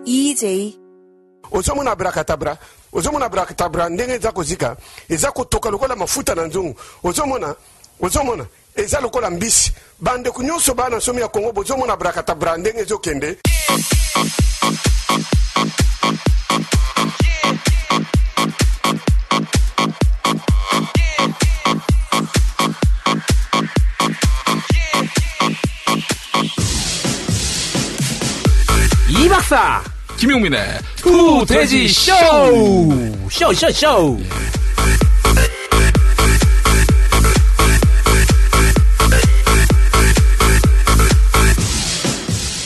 EJ. Osomona abracadabra, osomona abracadabra, ndenge za kozika, eza kotoka lokola mafuta na nzungu. Osomona, eza lokola mbisi. Bande kunyoso bana somi ya Kongo, osomona abracadabra, ndenge zokende. 이 박사 김용민의 후돼지쇼 쇼쇼쇼.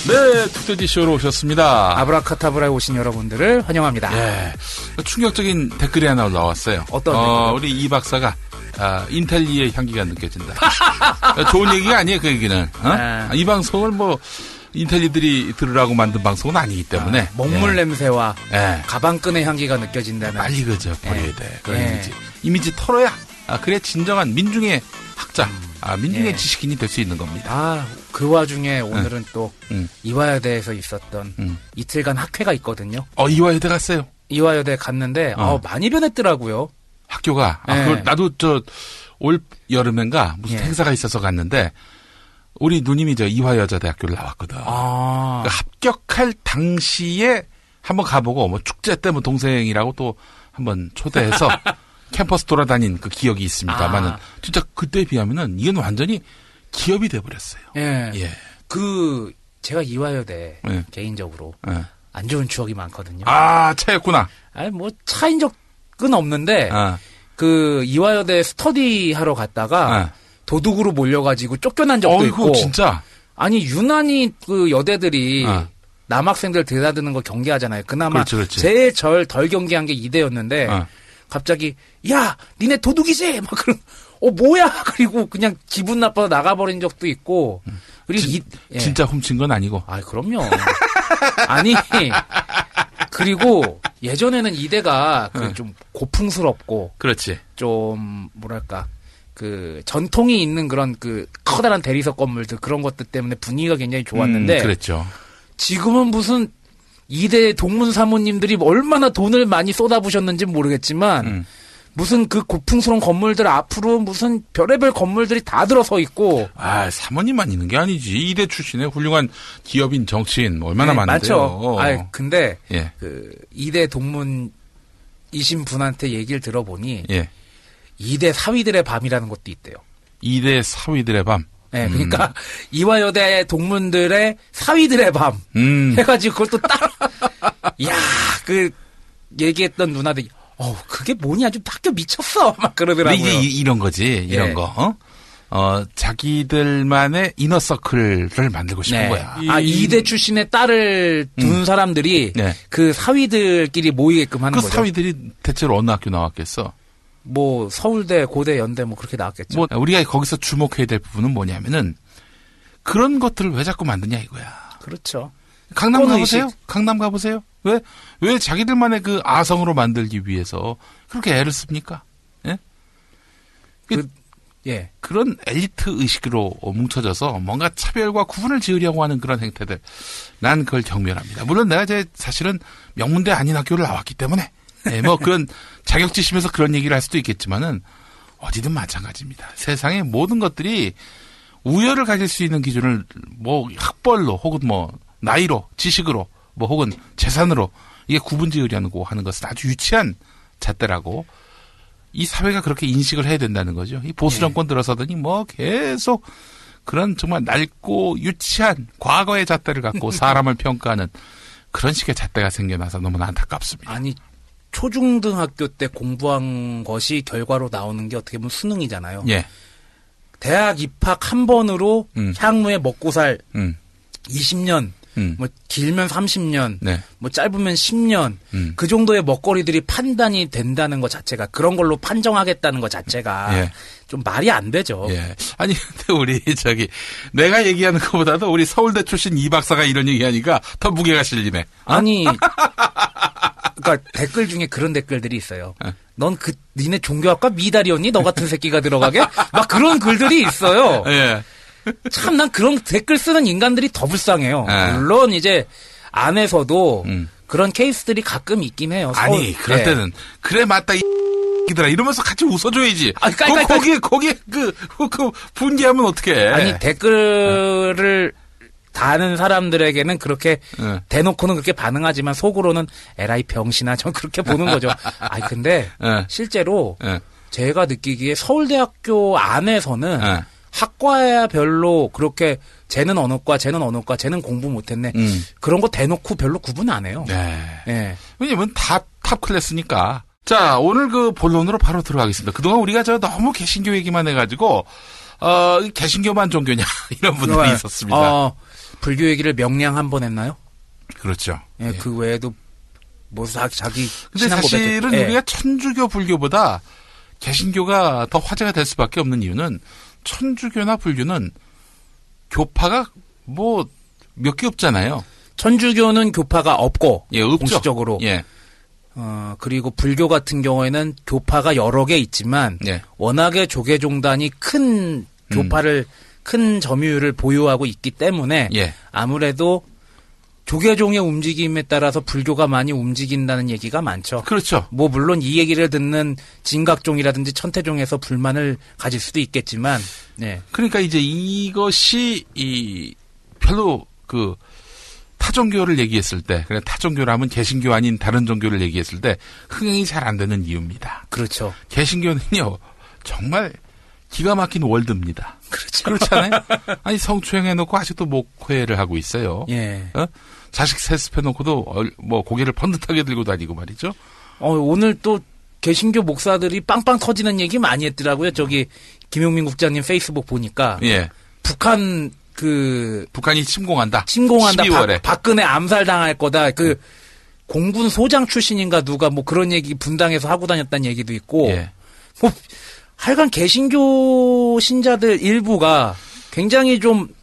네, 투돼지쇼로 오셨습니다. 아브라카타브라에 오신 여러분들을 환영합니다. 예, 충격적인 댓글이 하나 올라왔어요. 어떤 댓글이요? 우리 이 박사가 인텔리의 향기가 느껴진다. 좋은 얘기가 아니에요, 그 얘기는. 이 방송을 뭐 인텔리들이 들으라고 만든 방송은 아니기 때문에 먹물 냄새와 가방끈의 향기가 느껴진다는. 빨리 그저 버려야 돼. 그런 이미지 털어야 그래 진정한 민중의 학자, 민중의 지식인이 될 수 있는 겁니다. 그 와중에 오늘은 또 이화여대에서 있었던 이틀간 학회가 있거든요. 이화여대 갔어요? 이화여대 갔는데 많이 변했더라고요. 학교가. 그걸 나도 올 여름엔가 무슨 행사가 있어서 갔는데 우리 누님이 이화여자대학교를 나왔거든. 그러니까 합격할 당시에 한번 가보고 뭐 축제 때 뭐 동생이라고 또 한번 초대해서 캠퍼스 돌아다닌 그 기억이 있습니다만은 진짜 그때에 비하면은 이건 완전히 기업이 돼버렸어요. 예. 제가 이화여대 개인적으로 안 좋은 추억이 많거든요. 차였구나. 뭐 차인 적은 없는데 그 이화여대 스터디 하러 갔다가 도둑으로 몰려가지고 쫓겨난 적도 있고. 진짜? 아니 유난히 그 여대들이 남학생들 드나드는 거 경계하잖아요. 그나마 그렇지. 제일 덜 경계한 게 이대였는데 갑자기 야 니네 도둑이지? 막 그런 뭐야? 그리고 그냥 기분 나빠서 나가버린 적도 있고. 그리고 진짜 훔친 건 아니고. 그럼요. 아니 그리고 예전에는 이대가 좀 고풍스럽고. 그렇지. 좀 뭐랄까. 그 전통이 있는 그런 그 커다란 대리석 건물들 그런 것들 때문에 분위기가 굉장히 좋았는데 그랬죠. 지금은 무슨 이대 동문 사모님들이 얼마나 돈을 많이 쏟아부셨는지 모르겠지만 무슨 그 고풍스러운 건물들 앞으로 무슨 별의별 건물들이 다 들어서 있고. 사모님만 있는 게 아니지. 이대 출신의 훌륭한 기업인 정치인 얼마나 많은데요. 많죠. 근데 그 이대 동문이신 분한테 얘기를 들어보니 이대 사위들의 밤이라는 것도 있대요. 이대 사위들의 밤. 네, 그러니까 이화여대 동문들의 사위들의 밤 해가지고 그걸 또 따로. 야, 그 얘기했던 누나들이 그게 뭐냐 좀 학교 미쳤어 막 그러더라고요. 이게 이런 거지. 이런 거. 자기들만의 이너서클을 만들고 싶은 거야. 이대 출신의 딸을 둔 사람들이 그 사위들끼리 모이게끔 하는 거죠. 그 사위들이 대체로 어느 학교 나왔겠어? 뭐 서울대, 고대, 연대 뭐 그렇게 나왔겠죠. 뭐 우리가 거기서 주목해야 될 부분은 뭐냐면은 그런 것들을 왜 자꾸 만드냐 이거야. 그렇죠. 강남 가보세요. 강남 가보세요. 왜 자기들만의 그 아성으로 만들기 위해서 그렇게 애를 씁니까? 그런 엘리트 의식으로 뭉쳐져서 뭔가 차별과 구분을 지으려고 하는 그런 행태들. 난 그걸 경멸합니다. 물론 내가 사실은 명문대 아닌 학교를 나왔기 때문에 뭐 그런 자격지심에서 그런 얘기를 할 수도 있겠지만은 어디든 마찬가지입니다. 세상의 모든 것들이 우열을 가질 수 있는 기준을 뭐 학벌로 혹은 뭐 나이로 지식으로 뭐 혹은 재산으로 이게 구분 지으려고 하는 것은 아주 유치한 잣대라고 이 사회가 그렇게 인식을 해야 된다는 거죠. 이 보수 정권 들어서더니 뭐 계속 그런 정말 낡고 유치한 과거의 잣대를 갖고 사람을 평가하는 그런 식의 잣대가 생겨나서 너무나 안타깝습니다. 아니 초중등학교 때 공부한 것이 결과로 나오는 게 어떻게 보면 수능이잖아요. 대학 입학 한 번으로 향후에 먹고 살 20년, 뭐 길면 30년, 뭐 짧으면 10년 그 정도의 먹거리들이 판단이 된다는 것 자체가 그런 걸로 판정하겠다는 것 자체가 좀 말이 안 되죠. 아니 근데 우리 내가 얘기하는 것보다도 우리 서울대 출신 이 박사가 이런 얘기하니까 더 무게가 실리네. 아니. 그러니까 댓글 중에 그런 댓글들이 있어요. 넌 니네 종교학과 미달이었니? 너 같은 새끼가 들어가게? 막 그런 글들이 있어요. 참 난 그런 댓글 쓰는 인간들이 더 불쌍해요. 물론 이제 안에서도 그런 케이스들이 가끔 있긴 해요. 아니, 그럴 네. 때는 그래 맞다 이들아 이러면서 같이 웃어줘야지. 아니, 거기에 그 분개하면 어떡해. 아니, 댓글을 다는 사람들에게는 그렇게 대놓고는 그렇게 반응하지만 속으로는 에라이 병신아 전 그렇게 보는 거죠. 아니 근데 실제로 제가 느끼기에 서울대학교 안에서는 학과야 별로 그렇게 쟤는 어느 과, 쟤는 어느 과, 쟤는 공부 못했네 그런 거 대놓고 별로 구분 안 해요. 네. 왜냐면 다 탑 클래스니까. 자, 오늘 그 본론으로 바로 들어가겠습니다. 그동안 우리가 너무 개신교 얘기만 해가지고 개신교만 종교냐 이런 분들이 있었습니다. 불교 얘기를 명량 한 번 했나요? 그렇죠. 예, 그 외에도 뭐 자기 근데 사실은 우리가 천주교 불교보다 개신교가 더 화제가 될 수밖에 없는 이유는 천주교나 불교는 교파가 뭐 몇 개 없잖아요. 천주교는 교파가 없고 없죠. 공식적으로. 그리고 불교 같은 경우에는 교파가 여러 개 있지만 워낙에 조계종단이 큰 교파를 큰 점유율을 보유하고 있기 때문에 아무래도 조계종의 움직임에 따라서 불교가 많이 움직인다는 얘기가 많죠. 그렇죠. 뭐 물론 이 얘기를 듣는 진각종이라든지 천태종에서 불만을 가질 수도 있겠지만 그러니까 이제 이것이 별로 그 타종교를 얘기했을 때, 그냥 타종교라면 개신교 아닌 다른 종교를 얘기했을 때 흥행이 잘 안 되는 이유입니다. 그렇죠. 개신교는요 정말 기가 막힌 월드입니다. 그렇죠. 그렇잖아요. 아니 성추행해놓고 아직도 목회를 하고 있어요. 자식 세습해놓고도 뭐 고개를 번듯하게 들고 다니고 말이죠. 오늘 또 개신교 목사들이 빵빵 터지는 얘기 많이 했더라고요. 저기 김용민 국장님 페이스북 보니까 북한이 침공한다. 12월에 박근혜 암살당할 거다. 공군 소장 출신인가 누가 뭐 그런 얘기 분당에서 하고 다녔다는 얘기도 있고. 뭐 하여간 개신교 신자들 일부가 굉장히 좀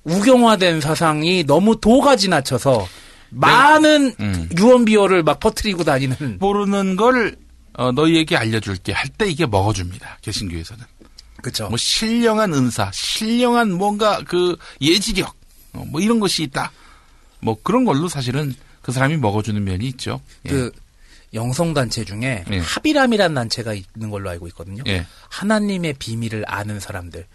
우경화된 사상이 너무 도가 지나쳐서 많은 유언비어를 막 퍼뜨리고 다니는. 모르는 걸 너희에게 알려줄게 할 때 이게 먹어줍니다. 개신교에서는. 그렇죠. 뭐 신령한 은사, 신령한 뭔가 그 예지력, 뭐 이런 것이 있다. 뭐 그런 걸로 사실은 그 사람이 먹어주는 면이 있죠. 영성단체 중에 합이람이라는 단체가 있는 걸로 알고 있거든요. 하나님의 비밀을 아는 사람들.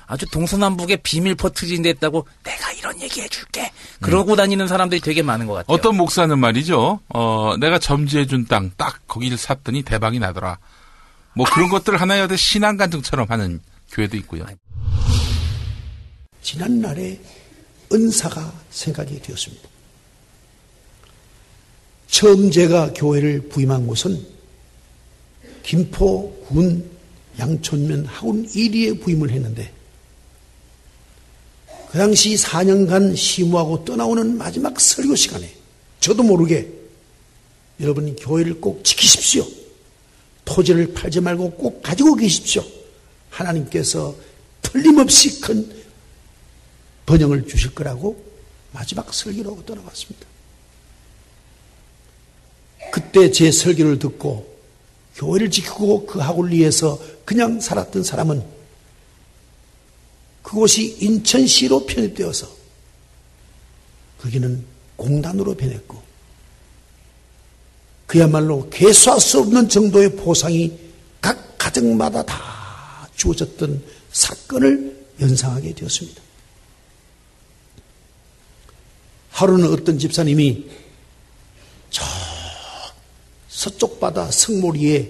아주 동서남북의 비밀 퍼뜨린 데 있다고 내가 이런 얘기 해줄게. 그러고 다니는 사람들이 되게 많은 것 같아요. 어떤 목사는 말이죠. 내가 점지해준 땅 딱 거기를 샀더니 대박이 나더라. 뭐 그런 것들 하나에 신앙 간증처럼 하는 교회도 있고요. 지난날에 은사가 생각이 되었습니다. 처음 제가 교회를 부임한 곳은 김포군 양촌면 하군 1위에 부임을 했는데 그 당시 4년간 시무하고 떠나오는 마지막 설교 시간에 저도 모르게 여러분 교회를 꼭 지키십시오. 토지를 팔지 말고 꼭 가지고 계십시오. 하나님께서 틀림없이 큰 번영을 주실 거라고 마지막 설교를 하고 떠나왔습니다. 그때 제 설교를 듣고 교회를 지키고 그 학을 위해서 그냥 살았던 사람은 그곳이 인천시로 편입되어서 거기는 공단으로 변했고 그야말로 개수할 수 없는 정도의 보상이 각 가정마다 다 주어졌던 사건을 연상하게 되었습니다. 하루는 어떤 집사님이 저 서쪽 바다 성모리에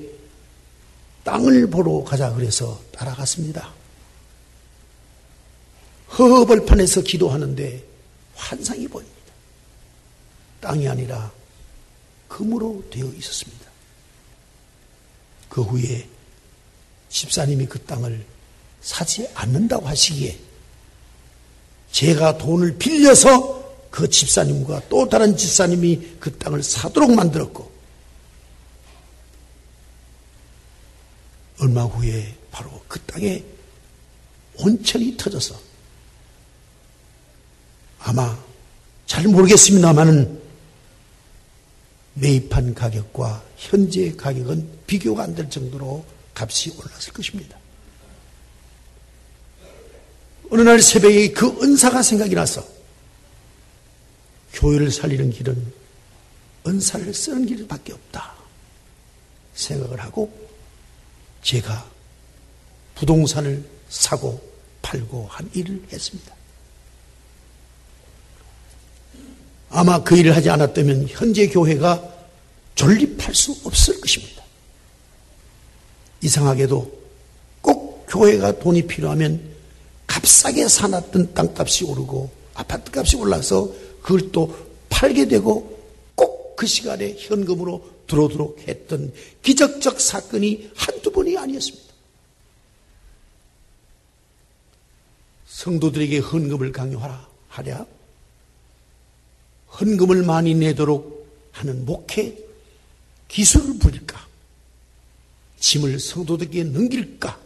땅을 보러 가자 그래서 따라갔습니다. 허허벌판에서 기도하는데 환상이 보입니다. 땅이 아니라 금으로 되어 있었습니다. 그 후에 집사님이 그 땅을 사지 않는다고 하시기에 제가 돈을 빌려서 그 집사님과 또 다른 집사님이 그 땅을 사도록 만들었고 얼마 후에 바로 그 땅에 온천이 터져서 아마 잘 모르겠습니다만은 매입한 가격과 현재 가격은 비교가 안 될 정도로 값이 올랐을 것입니다. 어느 날 새벽에 그 은사가 생각이 나서 교회를 살리는 길은 은사를 쓰는 길밖에 없다 생각을 하고 제가 부동산을 사고 팔고 한 일을 했습니다. 아마 그 일을 하지 않았다면 현재 교회가 존립할 수 없을 것입니다. 이상하게도 꼭 교회가 돈이 필요하면 값싸게 사놨던 땅값이 오르고 아파트값이 올라서 그걸 또 팔게 되고 꼭 그 시간에 현금으로 들어오도록 했던 기적적 사건이 한두 번이 아니었습니다. 성도들에게 헌금을 강요하랴 헌금을 많이 내도록 하는 목회 기술을 부릴까? 짐을 성도들에게 넘길까?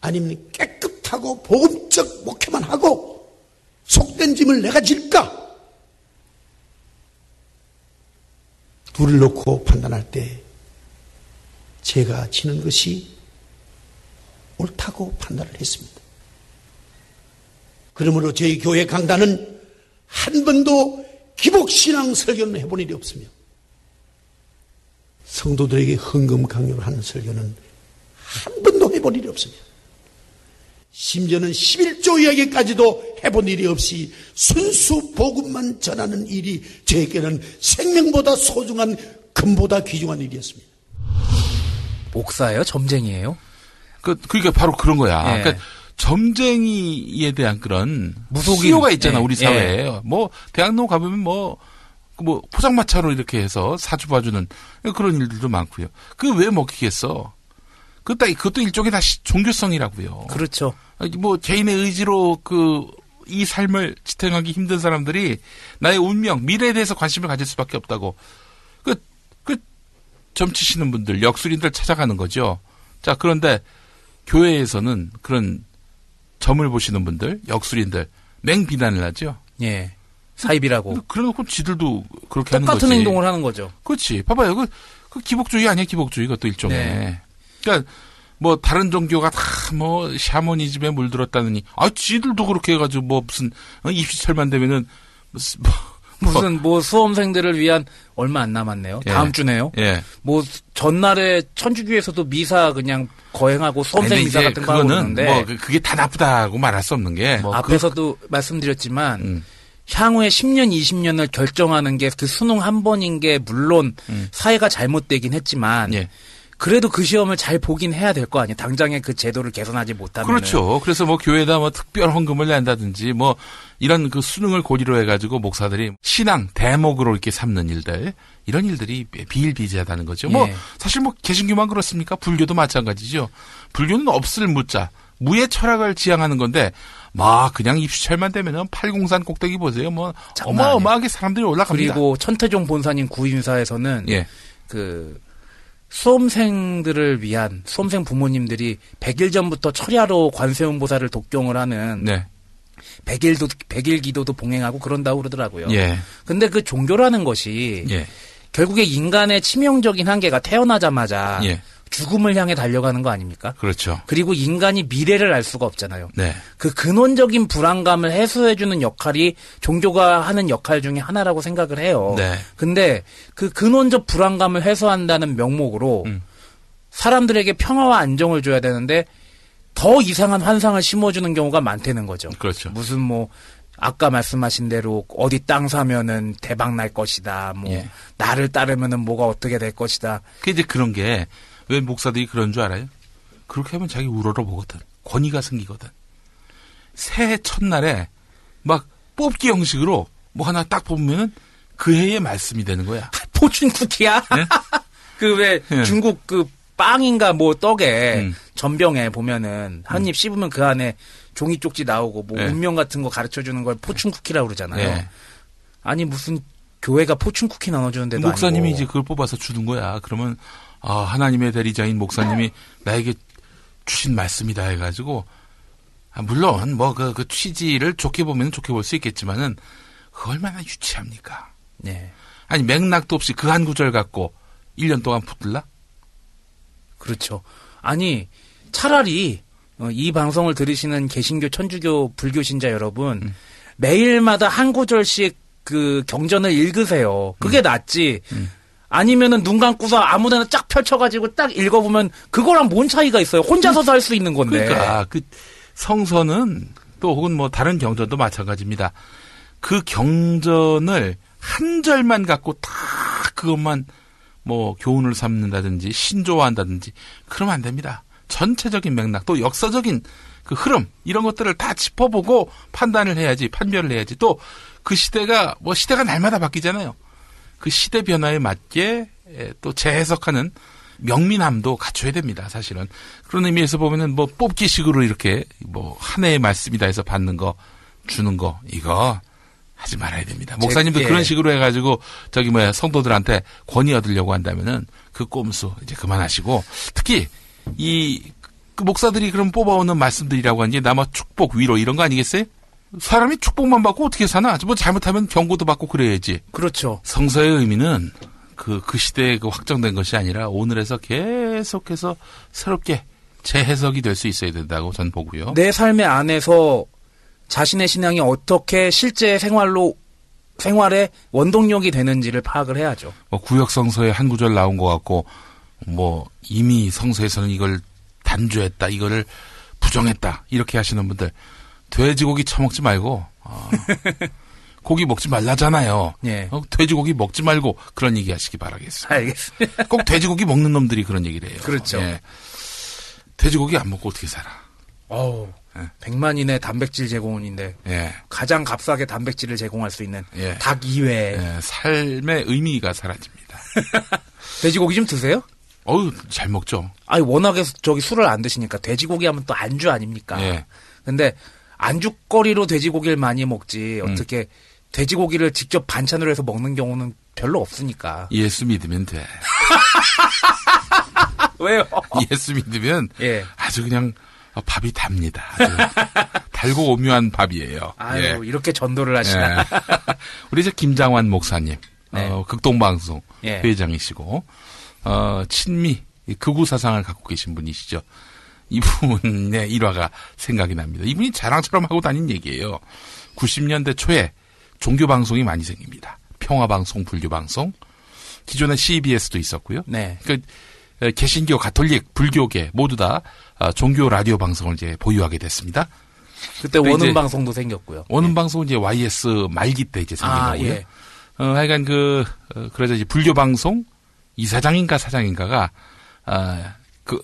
아니면 깨끗하고 복음적 목회만 하고 속된 짐을 내가 질까? 둘을 놓고 판단할 때 제가 지는 것이 옳다고 판단을 했습니다. 그러므로 저희 교회 강단은 한 번도 기복신앙 설교는 해본 일이 없으며 성도들에게 헌금 강요를 하는 설교는 한 번도 해본 일이 없으며 심지어는 11조 이야기까지도 해본 일이 없이 순수 복음만 전하는 일이 저에게는 생명보다 소중한 금보다 귀중한 일이었습니다. 목사예요? 점쟁이에요? 그러니까 바로 그런 거야. 예. 그러니까 점쟁이에 대한 그런 수요가 있잖아. 예. 우리 사회에. 예. 뭐 대학로 가보면 뭐 포장마차로 이렇게 해서 사주 봐주는 그런 일들도 많고요. 그게 왜 먹히겠어? 그것도 일종의 다시 종교성이라고요. 그렇죠. 뭐 개인의 의지로 이 삶을 지탱하기 힘든 사람들이 나의 운명, 미래에 대해서 관심을 가질 수밖에 없다고. 점치시는 분들, 역술인들 찾아가는 거죠. 자, 그런데 교회에서는 그런 점을 보시는 분들, 역술인들 맹비난을 하죠. 예. 사입이라고. 그래놓고 지들도 그렇게 하는 거지. 똑같은 행동을 하는 거죠. 그렇지. 봐봐요. 그 기복주의 아니야, 기복주의. 그것도 일종의. 네. 그러니까 뭐 다른 종교가 다 뭐 샤머니즘에 물들었다느니 지들도 그렇게 해가지고 뭐 무슨 입시철만 되면은 무슨 수험생들을 위한 얼마 안 남았네요. 예. 다음 주네요. 예. 뭐 전날에 천주교에서도 미사 그냥 거행하고 수험생 미사 같은 거 하고 있는데 그게 다 나쁘다고 말할 수 없는 게 앞에서도 말씀드렸지만 향후에 10년, 20년을 결정하는 게 그 수능 한 번인 게 물론 사회가 잘못되긴 했지만 예. 그래도 그 시험을 잘 보긴 해야 될 거 아니에요. 당장에 그 제도를 개선하지 못하면. 그렇죠. 그래서 뭐 교회에다 뭐 특별 헌금을 낸다든지 뭐 이런 그 수능을 고리로 해가지고 목사들이 신앙 대목으로 이렇게 삼는 일들 이런 일들이 비일비재하다는 거죠. 예. 뭐 사실 뭐 개신교만 그렇습니까? 불교도 마찬가지죠. 불교는 없을 무자 무의 철학을 지향하는 건데 그냥 입시철만 되면은 팔공산 꼭대기 보세요. 뭐 어마어마하게 사람들이 올라갑니다. 그리고 천태종 본사님 구인사에서는 예. 수험생들을 위한 수험생 부모님들이 100일 전부터 철야로 관세음보살을 독경을 하는 네. 100일 기도도 봉행하고 그런다고 그러더라고요. 예. 근데 그 종교라는 것이 예. 결국에 인간의 치명적인 한계가 태어나자마자 예. 죽음을 향해 달려가는 거 아닙니까? 그렇죠. 그리고 인간이 미래를 알 수가 없잖아요. 네. 그 근원적인 불안감을 해소해주는 역할이 종교가 하는 역할 중에 하나라고 생각을 해요. 네. 근데 그 근원적 불안감을 해소한다는 명목으로 사람들에게 평화와 안정을 줘야 되는데 더 이상한 환상을 심어주는 경우가 많다는 거죠. 그렇죠. 무슨 아까 말씀하신 대로 어디 땅 사면은 대박 날 것이다. 예. 나를 따르면은 뭐가 어떻게 될 것이다. 이제 그런 게 왜 목사들이 그런 줄 알아요? 그렇게 하면 자기 우러러보거든. 권위가 생기거든. 새해 첫날에 막 뽑기 형식으로 뭐 하나 딱 뽑으면은 그 해의 말씀이 되는 거야. 포춘 쿠키야? 네? 예. 중국 빵인가 떡에 전병에 보면은 한 입 씹으면 그 안에 종이 쪽지 나오고 네. 운명 같은 거 가르쳐 주는 걸 포춘 쿠키라고 그러잖아요. 네. 아니 무슨 교회가 포춘 쿠키 나눠주는데도 목사님이 아니고. 이제 그걸 뽑아서 주는 거야. 그러면 하나님의 대리자인 목사님이 나에게 주신 말씀이다 해가지고 물론 그 취지를 좋게 보면 좋게 볼 수 있겠지만은 그 얼마나 유치합니까? 네. 아니 맥락도 없이 그 한 구절 갖고 1년 동안 붙들라? 그렇죠. 아니 차라리 이 방송을 들으시는 개신교, 천주교, 불교 신자 여러분 매일마다 한 구절씩 그 경전을 읽으세요. 그게 낫지. 아니면은 눈 감고서 아무데나 쫙 펼쳐가지고 딱 읽어보면 그거랑 뭔 차이가 있어요. 혼자서도 할 수 있는 건데. 그러니까 그 성서는 또 혹은 뭐 다른 경전도 마찬가지입니다. 그 경전을 한 절만 갖고 다 그것만 뭐 교훈을 삼는다든지 신조화한다든지 그러면 안 됩니다. 전체적인 맥락 또 역사적인 그 흐름 이런 것들을 다 짚어보고 판단을 해야지 판별을 해야지 또 그 시대가 뭐 시대가 날마다 바뀌잖아요. 그 시대 변화에 맞게 또 재해석하는 명민함도 갖춰야 됩니다. 사실은 그런 의미에서 보면은 뭐 뽑기식으로 이렇게 뭐 한 해의 말씀이다 해서 받는 거 주는 거 이거 하지 말아야 됩니다. 목사님도 그런 식으로 해가지고 저기 뭐야 성도들한테 권위 얻으려고 한다면은 그 꼼수 이제 그만하시고 특히 그 목사들이 그럼 뽑아오는 말씀들이라고 하는 게 남아 축복 위로 이런 거 아니겠어요? 사람이 축복만 받고 어떻게 사나? 뭐 잘못하면 경고도 받고 그래야지. 그렇죠. 성서의 의미는 그 시대에 그 확정된 것이 아니라 오늘에서 계속해서 새롭게 재해석이 될 수 있어야 된다고 전 보고요. 내 삶의 안에서 자신의 신앙이 어떻게 실제 생활의 원동력이 되는지를 파악을 해야죠. 뭐 구역 성서에 한 구절 나온 것 같고 뭐 이미 성서에서는 이걸 단죄했다, 이거를 부정했다 이렇게 하시는 분들 돼지고기 처먹지 말고 고기 먹지 말라잖아요. 예. 돼지고기 먹지 말고 그런 얘기 하시기 바라겠습니다. 알겠습니다. 꼭 돼지고기 먹는 놈들이 그런 얘기를 해요. 그렇죠. 예. 돼지고기 안 먹고 어떻게 살아? 어우, 100만인의 단백질 제공원인데 예. 가장 값싸게 단백질을 제공할 수 있는 예. 닭 이외에 삶의 의미가 사라집니다. 돼지고기 좀 드세요? 어우, 잘 먹죠. 아니 워낙에 저기 술을 안 드시니까 돼지고기 하면 또 안주 아닙니까? 예. 근데 안주거리로 돼지고기를 많이 먹지 어떻게 돼지고기를 직접 반찬으로 해서 먹는 경우는 별로 없으니까. 예수 믿으면 돼. 왜요? 예수 믿으면 예. 아주 그냥 밥이 답니다. 아주 달고 오묘한 밥이에요. 아유, 예. 이렇게 전도를 하시나. 예. 우리 이제 김장환 목사님, 네. 극동방송 예. 회장이시고, 친미, 극우 사상을 갖고 계신 분이시죠. 이분의 일화가 생각이 납니다. 이분이 자랑처럼 하고 다닌 얘기예요. 90년대 초에 종교방송이 많이 생깁니다. 평화방송, 불교방송. 기존에 CBS도 있었고요. 네. 그러니까 개신교, 가톨릭, 불교계 모두 다 종교 라디오 방송을 이제 보유하게 됐습니다. 그때 원음 방송도 생겼고요. 원음 방송은 이제 YS 말기 때 이제 생긴 거고요. 예. 하여간 그래서 이제 불교 방송 이사장인가 사장인가가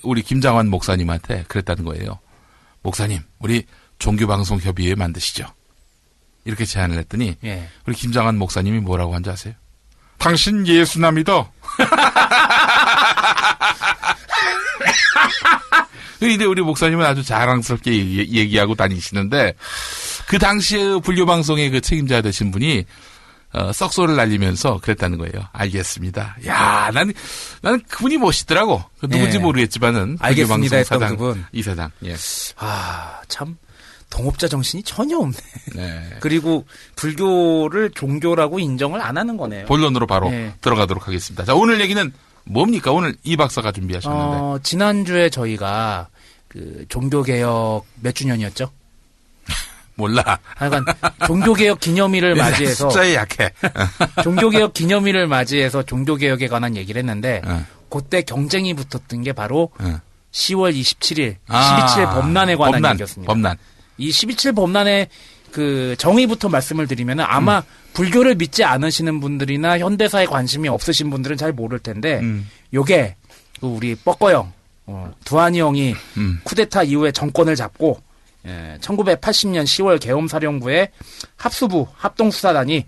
우리 김장환 목사님한테 그랬다는 거예요. 목사님, 우리 종교방송 협의회 만드시죠. 이렇게 제안을 했더니 예. 우리 김장환 목사님이 뭐라고 한지 아세요? 당신 예수나 믿어. 근데 우리 목사님은 아주 자랑스럽게 얘기하고 다니시는데 그 당시에 불교방송의 그 책임자 되신 분이 썩소를 날리면서 그랬다는 거예요. 알겠습니다. 야, 나는 그분이 멋있더라고. 누군지 예. 모르겠지만은 알겠습니다 했던 사장, 그분. 이사장. 예. 참 동업자 정신이 전혀 없네. 네. 그리고 불교를 종교라고 인정을 안 하는 거네요. 본론으로 바로 예. 들어가도록 하겠습니다. 자, 오늘 얘기는 뭡니까? 오늘 이 박사가 준비하셨는데. 지난주에 저희가 그 종교개혁 몇 주년이었죠? 몰라. 하여간 종교개혁 기념일을 맞이해서 숫자에 약해. 종교개혁 기념일을 맞이해서 종교개혁에 관한 얘기를 했는데 그때 경쟁이 붙었던 게 바로 10월 27일 12.7 범난에 관한 얘기였습니다. 범난. 이 12.7 범난의 그 정의부터 말씀을 드리면은 아마 불교를 믿지 않으시는 분들이나 현대사에 관심이 없으신 분들은 잘 모를 텐데 요게 우리 뻐꺼형 두한이 형이 쿠데타 이후에 정권을 잡고 1980년 10월 계엄사령부의 합수부 합동수사단이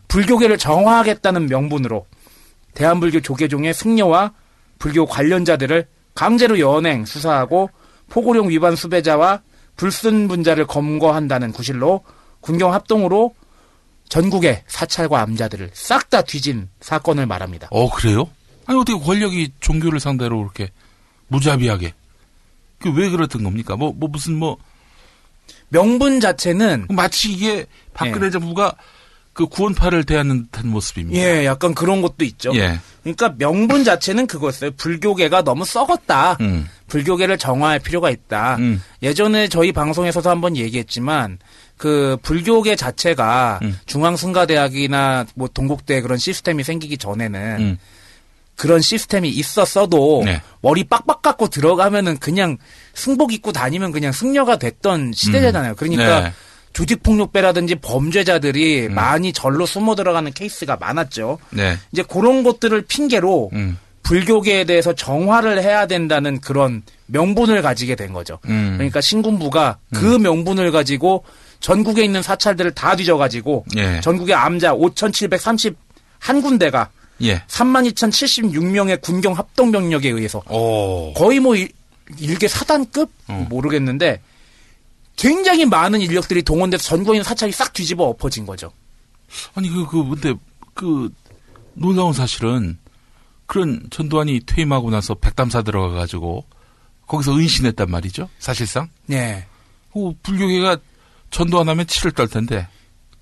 불교계를 정화하겠다는 명분으로 대한불교 조계종의 승려와 불교 관련자들을 강제로 연행 수사하고 포고령 위반 수배자와 불순분자를 검거한다는 구실로 군경 합동으로 전국의 사찰과 암자들을 싹 다 뒤진 사건을 말합니다. 그래요? 아니 어떻게 권력이 종교를 상대로 그렇게 무자비하게 왜 그랬던 겁니까? 무슨 명분 자체는 마치 이게 박근혜 정부가 그 구원파를 대하는 듯한 모습입니다. 예, 약간 그런 것도 있죠. 예. 그러니까 명분 자체는 그거였어요. 불교계가 너무 썩었다. 불교계를 정화할 필요가 있다. 예전에 저희 방송에서도 한번 얘기했지만 그 불교계 자체가 중앙승가대학이나 뭐 동국대 그런 시스템이 생기기 전에는 그런 시스템이 있었어도 네. 머리 빡빡 깎고 들어가면은 그냥 승복 입고 다니면 그냥 승려가 됐던 시대잖아요. 그러니까 네. 조직폭력배라든지 범죄자들이 많이 절로 숨어 들어가는 케이스가 많았죠. 네. 이제 그런 것들을 핑계로 불교계에 대해서 정화를 해야 된다는 그런 명분을 가지게 된 거죠. 그러니까 신군부가 그 명분을 가지고 전국에 있는 사찰들을 다 뒤져가지고 예. 전국의 암자 5,731군데가 예. 32,076명의 군경 합동병력에 의해서 거의 뭐 일개 사단급 모르겠는데 굉장히 많은 인력들이 동원돼서 전국에 있는 사찰이 싹 뒤집어 엎어진 거죠. 아니 근데 그 놀라운 사실은 그런 전두환이 퇴임하고 나서 백담사 들어가가지고 거기서 은신했단 말이죠. 사실상. 네. 불교계가 전두환 하면 치를 떨 텐데.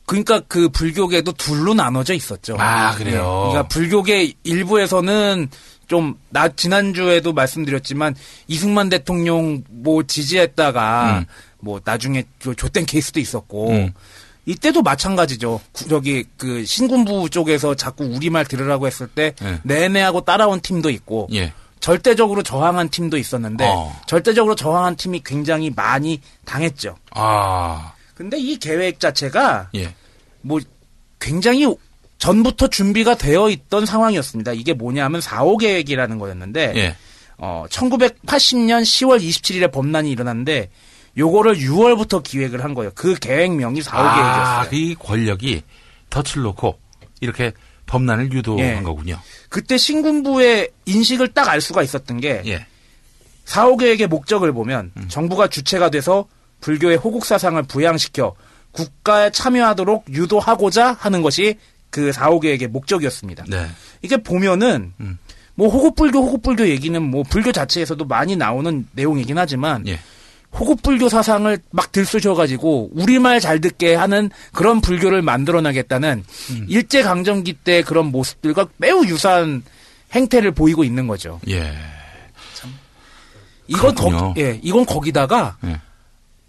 그러니까 그 불교계도 둘로 나눠져 있었죠. 아, 그래요? 네. 그러니까 불교계 일부에서는 좀, 지난주에도 말씀드렸지만, 이승만 대통령 뭐 지지했다가, 뭐 나중에 좆된 케이스도 있었고, 이때도 마찬가지죠. 저기, 그 신군부 쪽에서 자꾸 우리말 들으라고 했을 때, 내내하고 따라온 팀도 있고, 예. 절대적으로 저항한 팀도 있었는데, 절대적으로 저항한 팀이 굉장히 많이 당했죠. 근데 이 계획 자체가 예. 뭐 굉장히 전부터 준비가 되어 있던 상황이었습니다. 이게 뭐냐면 4.5 계획이라는 거였는데 예. 1980년 10월 27일에 범란이 일어났는데 요거를 6월부터 기획을 한 거예요. 그 계획명이 4.5 계획이었어요. 이 권력이 덫을 놓고 이렇게 범란을 유도한 예. 거군요. 그때 신군부의 인식을 딱 알 수가 있었던 게 예. 4.5 계획의 목적을 보면 정부가 주체가 돼서 불교의 호국사상을 부양시켜 국가에 참여하도록 유도하고자 하는 것이 그 4.5 계획의 목적이었습니다. 네. 이게 보면은 뭐 호국불교 얘기는 뭐 불교 자체에서도 많이 나오는 내용이긴 하지만 예. 호국불교 사상을 막 들쑤셔가지고 우리말 잘 듣게 하는 그런 불교를 만들어내겠다는 일제강점기 때 그런 모습들과 매우 유사한 행태를 보이고 있는 거죠. 예. 참. 이건 거기다가 예.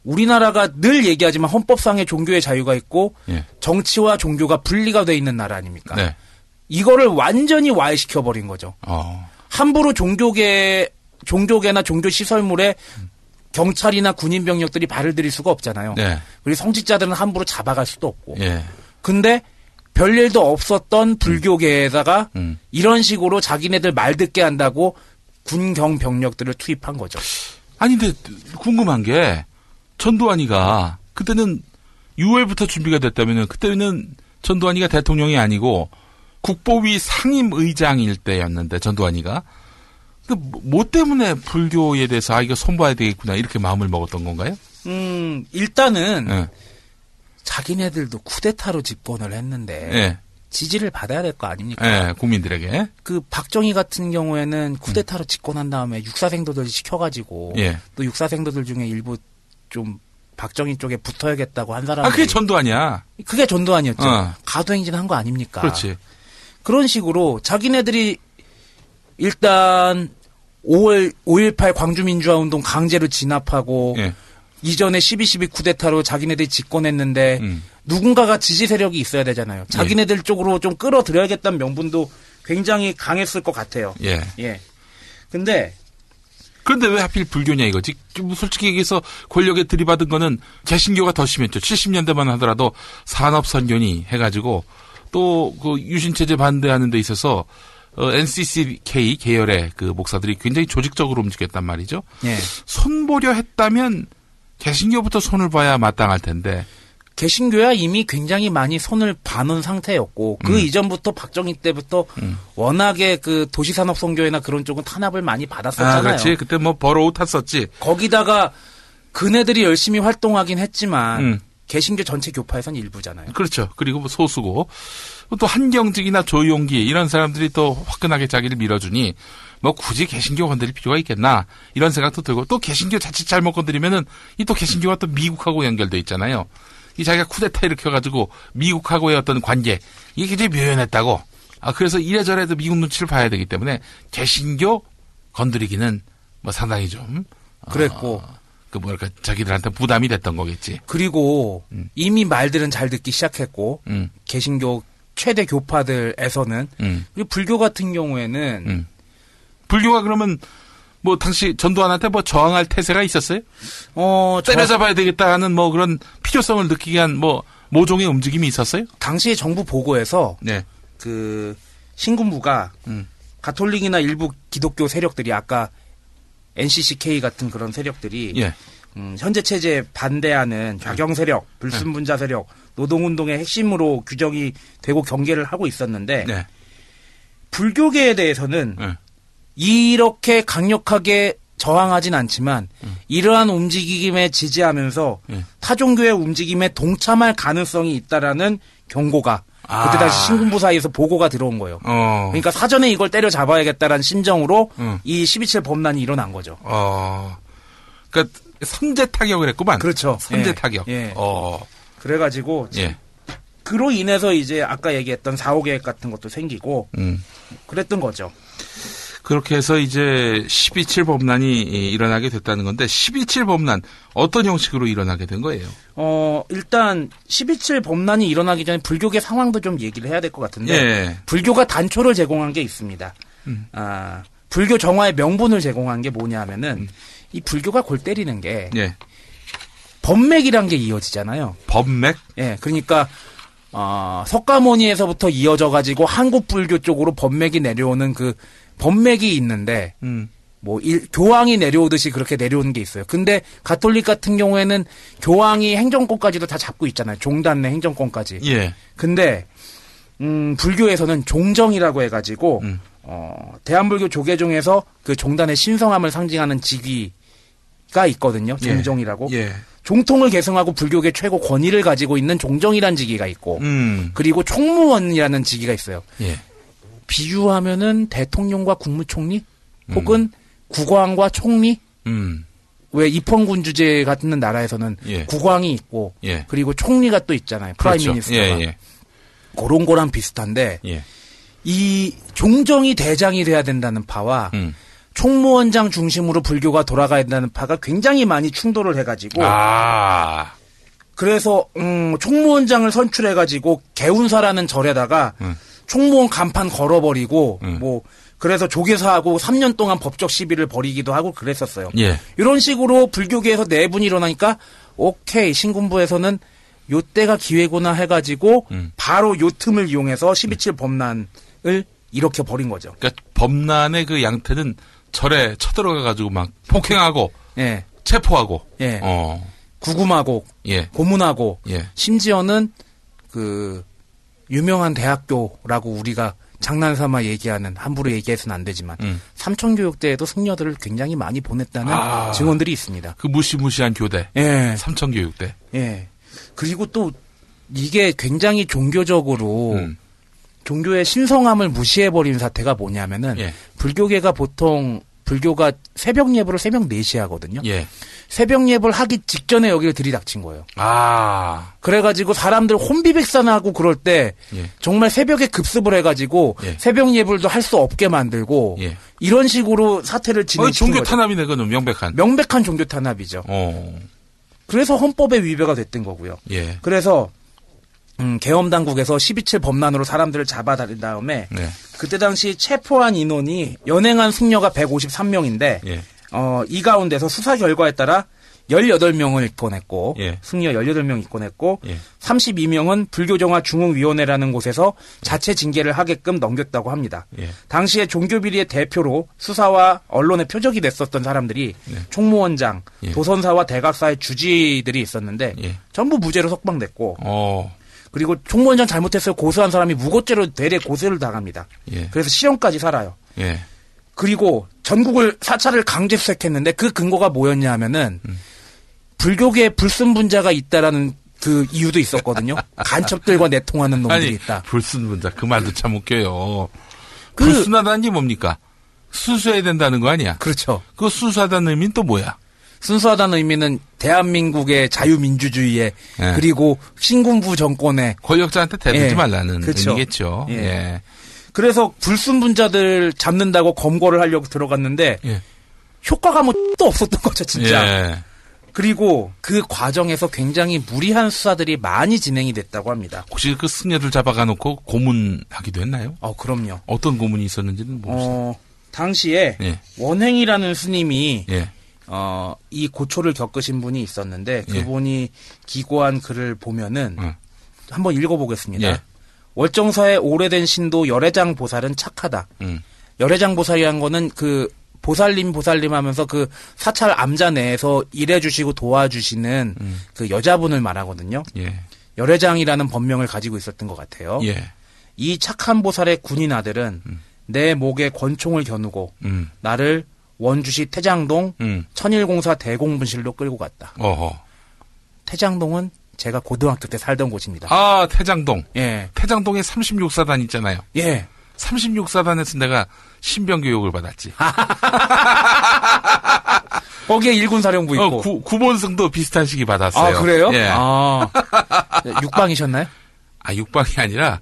우리나라가 늘 얘기하지만 헌법상의 종교의 자유가 있고 예. 정치와 종교가 분리가 돼 있는 나라 아닙니까? 네. 이거를 완전히 와해시켜버린 거죠. 함부로 종교계나 종교시설물에 경찰이나 군인병력들이 발을 들일 수가 없잖아요. 네. 그리고 성직자들은 함부로 잡아갈 수도 없고. 예. 근데 별일도 없었던 불교계에다가 이런 식으로 자기네들 말 듣게 한다고 군경 병력들을 투입한 거죠. 아니 근데 궁금한 게 전두환이가 그때는 6월부터 준비가 됐다면은 그때는 전두환이가 대통령이 아니고 국보위 상임의장일 때였는데 전두환이가 뭐 때문에 불교에 대해서 이거 손봐야 되겠구나 이렇게 마음을 먹었던 건가요? 일단은 네. 자기네들도 쿠데타로 집권을 했는데 네. 지지를 받아야 될 거 아닙니까? 네, 국민들에게. 그 박정희 같은 경우에는 쿠데타로 집권한 다음에 육사생도들 시켜가지고 예. 또 육사생도들 중에 일부 좀 박정희 쪽에 붙어야겠다고 한 사람이 그게 전두환이야. 그게 전두환이었죠. 가도행진한 거 아닙니까? 그렇지. 그런 식으로 자기네들이 일단 5.18 광주민주화운동 강제로 진압하고 예. 이전에 12.12 쿠데타로 자기네들이 집권했는데 누군가가 지지 세력이 있어야 되잖아요. 자기네들 예. 쪽으로 좀 끌어들여야겠다는 명분도 굉장히 강했을 것 같아요. 예. 예. 근데 그런데 왜 하필 불교냐 이거지? 솔직히 얘기해서 권력에 들이받은 거는 개신교가 더 심했죠. 70년대만 하더라도 산업선교니 해가지고 또 그 유신체제 반대하는 데 있어서 NCCK 계열의 그 목사들이 굉장히 조직적으로 움직였단 말이죠. 예. 손보려 했다면 개신교부터 손을 봐야 마땅할 텐데. 개신교야 이미 굉장히 많이 손을 봐놓은 상태였고 그 이전부터 박정희 때부터 워낙에 그 도시산업선교회나 그런 쪽은 탄압을 많이 받았었잖아요. 그렇지. 그때 뭐 버러우 탔었지. 거기다가 그네들이 열심히 활동하긴 했지만 개신교 전체 교파에선 일부잖아요. 그렇죠. 그리고 뭐 소수고 또 한경직이나 조용기 이런 사람들이 또 화끈하게 자기를 밀어주니 뭐 굳이 개신교 건드릴 필요가 있겠나 이런 생각도 들고 또 개신교 자칫 잘못 건드리면은 이 또 개신교가 또 미국하고 연결돼 있잖아요. 이 자기가 쿠데타 일으켜가지고 미국하고의 어떤 관계 이게 굉장히 묘연했다고. 그래서 이래저래도 미국 눈치를 봐야 되기 때문에 개신교 건드리기는 뭐 상당히 좀 그랬고 자기들한테 부담이 됐던 거겠지. 그리고 이미 말들은 잘 듣기 시작했고 개신교 최대 교파들에서는 그리고 불교 같은 경우에는 불교가 그러면 뭐 당시 전두환한테 뭐 저항할 태세가 있었어요? 때려잡아야 되겠다 하는 뭐 그런 필요성을 느끼게 한 뭐 모종의 움직임이 있었어요? 당시 정부 보고에서 네. 그 신군부가 가톨릭이나 일부 기독교 세력들이 아까 NCCK 같은 그런 세력들이 예. 현재 체제에 반대하는 좌경 세력, 불순분자 세력, 노동운동의 핵심으로 규정이 되고 경계를 하고 있었는데 네. 불교계에 대해서는 이렇게 강력하게 저항하진 않지만 이러한 움직임에 지지하면서 타종교의 움직임에 동참할 가능성이 있다라는 경고가 그때 당시 신군부 사이에서 보고가 들어온 거예요. 그러니까 사전에 이걸 때려잡아야겠다라는 심정으로 이 12.7 범란이 일어난 거죠. 그러니까 선제 타격을 했구만. 그렇죠. 선제 타격. 예. 그래가지고 그로 인해서 이제 아까 얘기했던 4.5 계획 같은 것도 생기고 그랬던 거죠. 그렇게 해서 이제 12.7 범란이 일어나게 됐다는 건데 12.7 범란 어떤 형식으로 일어나게 된 거예요? 일단 12.7 범란이 일어나기 전에 불교계 상황도 좀 얘기를 해야 될 것 같은데 예. 불교가 단초를 제공한 게 있습니다. 불교 정화의 명분을 제공한 게 뭐냐 하면은 이 불교가 골 때리는 게 법맥이란 게 이어지잖아요. 법맥? 예, 그러니까 석가모니에서부터 이어져 가지고 한국 불교 쪽으로 법맥이 내려오는 그 법맥이 있는데 교황이 내려오듯이 그렇게 내려오는 게 있어요. 근데 가톨릭 같은 경우에는 교황이 행정권까지도 다 잡고 있잖아요. 종단 내 행정권까지. 예. 근데 불교에서는 종정이라고 해가지고 대한불교 조계종에서 그 종단의 신성함을 상징하는 직위가 있거든요. 종정이라고. 예. 종통을 계승하고 불교계 최고 권위를 가지고 있는 종정이라는 직위가 있고 그리고 총무원이라는 직위가 있어요. 예. 비유하면은 대통령과 국무총리 혹은 국왕과 총리 왜 입헌군 주제 같은 나라에서는 국왕이 있고 그리고 총리가 또 있잖아요. 프라임 미니스터가. 그런 거랑 비슷한데 이 종정이 대장이 돼야 된다는 파와 총무원장 중심으로 불교가 돌아가야 된다는 파가 굉장히 많이 충돌을 해가지고 그래서 총무원장을 선출해가지고 개운사라는 절에다가 총무원 간판 걸어버리고 그래서 조계사하고 3년 동안 법적 시비를 벌이기도 하고 그랬었어요. 이런 식으로 불교계에서 내분이 일어나니까 오케이 신군부에서는 요때가 기회구나 해가지고 바로 요 틈을 이용해서 12.7 범란을 일으켜 버린 거죠. 그러니까 범란의 그 양태는 절에 쳐들어가가지고 막 폭행하고 체포하고 구금하고 고문하고 심지어는 그 유명한 대학교라고 우리가 장난삼아 얘기하는 함부로 얘기해서는 안 되지만 삼천교육대에도 승려들을 굉장히 많이 보냈다는 증언들이 있습니다. 그 무시무시한 교대 삼천교육대. 그리고 또 이게 굉장히 종교적으로 종교의 신성함을 무시해버리는 사태가 뭐냐면은 불교계가 보통 불교가 새벽 예불을 새벽 4시에 하거든요. 새벽 예불 하기 직전에 여기를 들이닥친 거예요. 그래가지고 사람들 혼비백산하고 그럴 때 정말 새벽에 급습을 해가지고 새벽 예불도 할 수 없게 만들고 이런 식으로 사태를 진행시킨 거죠. 종교 탄압이네, 그건 명백한 종교 탄압이죠. 그래서 헌법에 위배가 됐던 거고요. 그래서 계엄 당국에서 12.7 범란으로 사람들을 잡아다린 다음에 그때 당시 체포한 인원이 연행한 승려가 153명인데 이 가운데서 수사 결과에 따라 18명을 입건했고 승려 18명 입건했고 32명은 불교정화 중흥위원회라는 곳에서 자체 징계를 하게끔 넘겼다고 합니다. 당시에 종교비리의 대표로 수사와 언론의 표적이 됐었던 사람들이 총무원장, 도선사와 대각사의 주지들이 있었는데 전부 무죄로 석방됐고 그리고 총무원장 잘못했어요 고소한 사람이 무고죄로 대래 고소를 당합니다. 그래서 실형까지 살아요. 그리고 전국을 사찰을 강제 수색했는데 그 근거가 뭐였냐 하면은 불교계에 불순분자가 있다라는 그 이유도 있었거든요. 간첩들과 내통하는 놈들이 있다. 불순분자 그 말도 참 웃겨요. 불순하다는 게 뭡니까? 순수해야 된다는 거 아니야? 그렇죠. 그 순수하다는 의미는 또 뭐야? 순수하다는 의미는 대한민국의 자유민주주의에 그리고 신군부 정권에 권력자한테 대들지 말라는 의미겠죠. 그래서 불순분자들 잡는다고 검거를 하려고 들어갔는데 효과가 뭐 또 없었던 거죠 진짜. 그리고 그 과정에서 굉장히 무리한 수사들이 많이 진행이 됐다고 합니다. 혹시 그 승려들 잡아가 놓고 고문하기도 했나요? 그럼요. 어떤 고문이 있었는지는 모르겠어요. 당시에 예. 원행이라는 스님이 예. 이 고초를 겪으신 분이 있었는데 그분이 기고한 글을 보면은 한번 읽어보겠습니다. 예. 월정사의 오래된 신도 열애장 보살은 착하다. 열애장 보살이란 거는 그 보살님 하면서 그 사찰 암자 내에서 일해주시고 도와주시는 그 여자분을 말하거든요. 예. 열애장이라는 법명을 가지고 있었던 것 같아요. 예. 이 착한 보살의 군인 아들은 내 목에 권총을 겨누고 나를 원주시 태장동 천일공사 대공분실로 끌고 갔다. 어허. 태장동은 제가 고등학교 때 살던 곳입니다. 아, 태장동. 예. 태장동에 36사단 있잖아요. 예. 36사단에서 내가 신병 교육을 받았지. 거기에 일군사령부 있고. 구본승도 비슷한 시기 받았어요. 아, 그래요? 예. 육방이셨나요? 육방이 아니라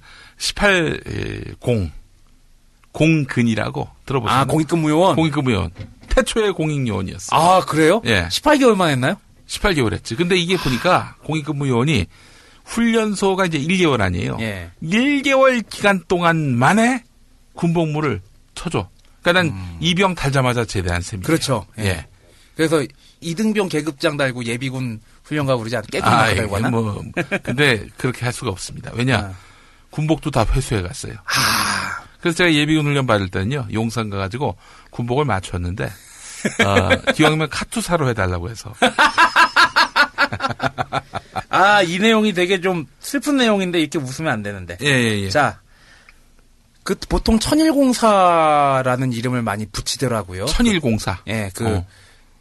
공근이라고 들어보셨나요? 공익근무요원? 공익근무요원. 태초의 공익요원이었어요. 아, 그래요? 예. 18개월만 했나요? 18개월 했지. 근데 이게 보니까 공익근무요원이 훈련소가 이제 1개월 아니에요. 예. 1개월 기간 동안 만에 군복무를 쳐줘. 그러니까 난 이병 달자마자 제대한 셈이에요. 그렇죠. 예. 예. 그래서 이등병 계급장 달고 예비군 훈련가 그러지 않아요? 깨끗하게 달고 하나? 근데 그렇게 할 수가 없습니다. 왜냐? 군복도 다 회수해 갔어요. 그래서 제가 예비군 훈련 받을 때는요, 용산 가가지고 군복을 맞췄는데, 기왕이면 카투사로 해달라고 해서. 이 내용이 되게 좀 슬픈 내용인데 이렇게 웃으면 안 되는데. 예. 자, 보통 천일공사라는 이름을 많이 붙이더라고요. 천일공사. 예,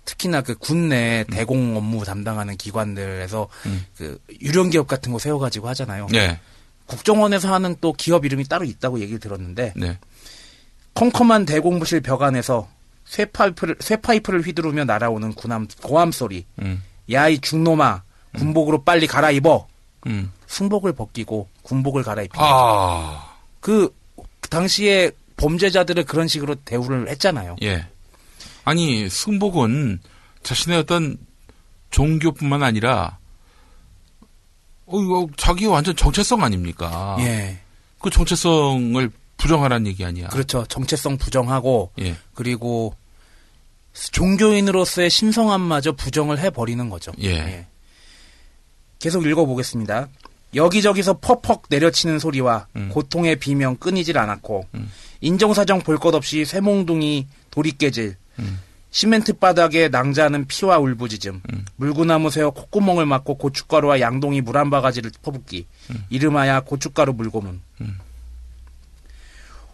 특히나 그 군내 대공 업무 담당하는 기관들에서 그 유령기업 같은 거 세워가지고 하잖아요. 네. 국정원에서 하는 또 기업 이름이 따로 있다고 얘기를 들었는데, 네. 컴컴한 대공부실 벽안에서 쇠파이프를 휘두르며 날아오는 고함 소리. 야, 이 중놈아, 군복으로 빨리 갈아입어. 승복을 벗기고 군복을 갈아입힌다. 그 당시에 범죄자들을 그런 식으로 대우를 했잖아요. 예. 아니, 승복은 자신의 어떤 종교뿐만 아니라, 이거 자기 완전 정체성 아닙니까? 예. 그 정체성을 부정하라는 얘기 아니야. 그렇죠. 정체성 부정하고, 예. 그리고 종교인으로서의 신성함마저 부정을 해버리는 거죠. 예. 계속 읽어보겠습니다. 여기저기서 퍽퍽 내려치는 소리와 고통의 비명 끊이질 않았고, 인정사정 볼 것 없이 쇠몽둥이 돌이 깨질, 시멘트 바닥에 낭자하는 피와 울부짖음, 물구나무 세워 콧구멍을 막고 고춧가루와 양동이 물 한 바가지를 퍼붓기, 이름하여 고춧가루 물고문.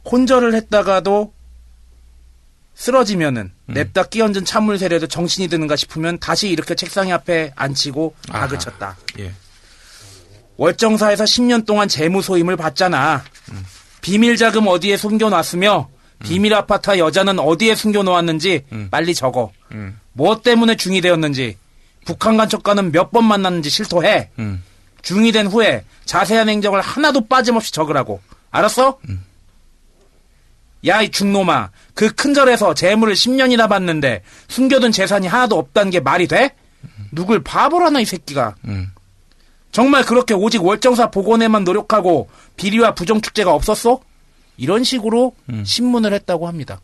혼절을 했다가도 쓰러지면은 냅다 끼얹은 찬물 세례도 정신이 드는가 싶으면 다시 이렇게 책상 앞에 앉히고 다그쳤다. 예. 월정사에서 10년 동안 재무소임을 받잖아. 비밀 자금 어디에 숨겨놨으며 비밀 아파트 여자는 어디에 숨겨놓았는지 빨리 적어. 무엇 때문에 중이 되었는지, 북한 간첩과는 몇 번 만났는지 실토해. 중이 된 후에 자세한 행적을 하나도 빠짐없이 적으라고. 알았어? 야, 이 중놈아, 그 큰 절에서 재물을 10년이나 받는데 숨겨둔 재산이 하나도 없다는 게 말이 돼? 누굴 바보로 하나, 이 새끼가. 정말 그렇게 오직 월정사 복원에만 노력하고 비리와 부정축제가 없었어? 이런 식으로 신문을 했다고 합니다.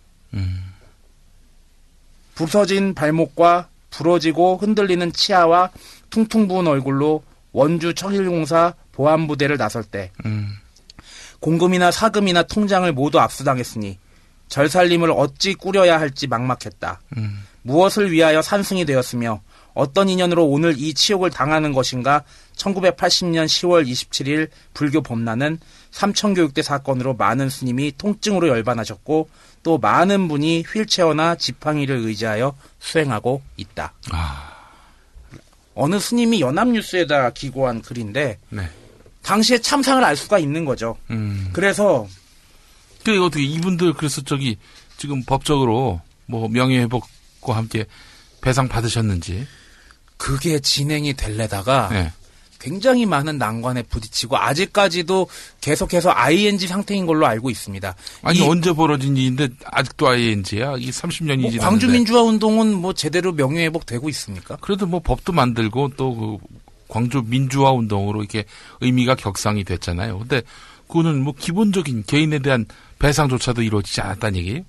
부서진 발목과 부러지고 흔들리는 치아와 퉁퉁 부은 얼굴로 원주 청일공사 보안부대를 나설 때 공금이나 사금이나 통장을 모두 압수당했으니 절살림을 어찌 꾸려야 할지 막막했다. 무엇을 위하여 산승이 되었으며 어떤 인연으로 오늘 이 치욕을 당하는 것인가. 1980년 10월 27일 불교 법난은 삼천교육대 사건으로 많은 스님이 통증으로 열반하셨고 또 많은 분이 휠체어나 지팡이를 의지하여 수행하고 있다. 어느 스님이 연합뉴스에다 기고한 글인데 네. 당시의 참상을 알 수가 있는 거죠. 그래서 어떻게 이분들 그래서 지금 법적으로 뭐 명예회복과 함께 배상 받으셨는지 그게 진행이 될래다가 네. 굉장히 많은 난관에 부딪히고 아직까지도 계속해서 ING 상태인 걸로 알고 있습니다. 아니 언제 벌어진 일인데 아직도 ING야? 이 30년이 지났는데. 광주민주화 운동은 뭐 제대로 명예회복되고 있습니까? 그래도 뭐 법도 만들고 또 그 광주 민주화 운동으로 이렇게 의미가 격상이 됐잖아요. 근데 그거는 뭐 기본적인 개인에 대한 배상조차도 이루어지지 않았다는 얘기예요?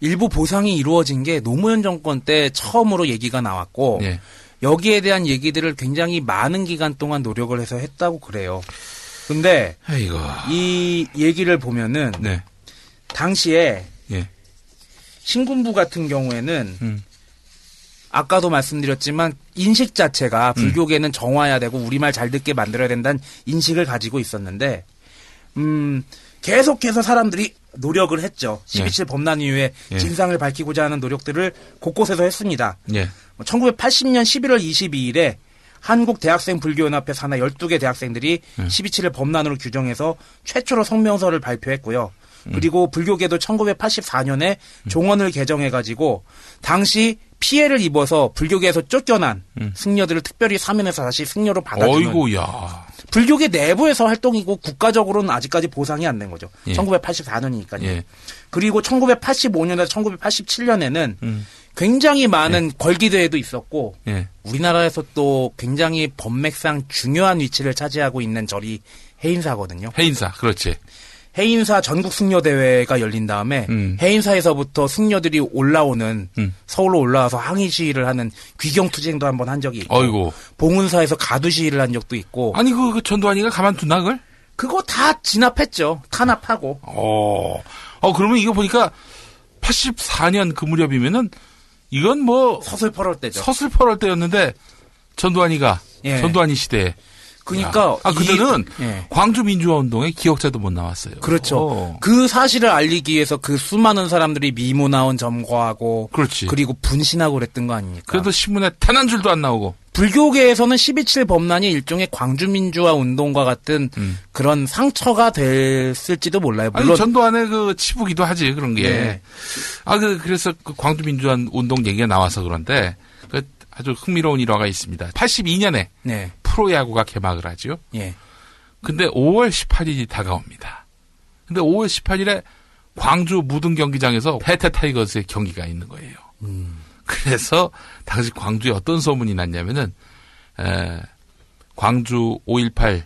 일부 보상이 이루어진 게 노무현 정권 때 처음으로 얘기가 나왔고 예. 여기에 대한 얘기들을 굉장히 많은 기간 동안 노력을 해서 했다고 그래요. 근데 아이고. 이 얘기를 보면은 네. 당시에 예. 신군부 같은 경우에는 아까도 말씀드렸지만 인식 자체가 불교계는 정화해야 되고 우리말 잘 듣게 만들어야 된다는 인식을 가지고 있었는데 계속해서 사람들이 노력을 했죠. 12.7 법난 이후에 진상을 밝히고자 하는 노력들을 곳곳에서 했습니다. 1980년 11월 22일에 한국대학생불교연합회 산하 12개 대학생들이 12.7을 법난으로 규정해서 최초로 성명서를 발표했고요. 그리고 불교계도 1984년에 종언을 개정해가지고 당시 피해를 입어서 불교계에서 쫓겨난 승려들을 특별히 사면해서 다시 승려로 받아주는 어이구야. 불교계 내부에서 활동이고 국가적으로는 아직까지 보상이 안 된 거죠. 1984년이니까요. 그리고 1985년에서 1987년에는 굉장히 많은 걸기대회도 있었고 우리나라에서 또 굉장히 법맥상 중요한 위치를 차지하고 있는 절이 해인사거든요. 해인사, 그렇지. 해인사 전국 승려대회가 열린 다음에 해인사에서부터 승려들이 올라오는 서울로 올라와서 항의 시위를 하는 귀경투쟁도 한번 한 적이 있고 어이고. 봉은사에서 가두 시위를 한 적도 있고 아니 그 전두환이가 가만두나 그걸? 그거 다 진압했죠. 탄압하고. 그러면 이거 보니까 84년 그 무렵이면은 이건 뭐 서슬퍼럴 때죠. 서슬퍼럴 때였는데 전두환이가 전두환이 시대에 그러니까 그때는 광주 민주화 운동에 기억자도 못 나왔어요. 그렇죠. 그 사실을 알리기 위해서 그 수많은 사람들이 미모나온 점거하고 그렇지. 그리고 분신하고 그랬던 거 아닙니까? 그래도 신문에 단 한 줄도 안 나오고. 불교계에서는 12.7 법난이 일종의 광주 민주화 운동과 같은 그런 상처가 됐을지도 몰라요. 물론 아니, 전두환의 그 치부기도 하지 그런 게. 그래서 그 광주 민주화 운동 얘기가 나와서 그런데 그 아주 흥미로운 일화가 있습니다. 82년에 프로야구가 개막을 하죠. 근데 5월 18일이 다가옵니다. 근데 5월 18일에 광주 무등 경기장에서 해태 타이거즈의 경기가 있는 거예요. 그래서 당시 광주에 어떤 소문이 났냐면은 광주 5.18를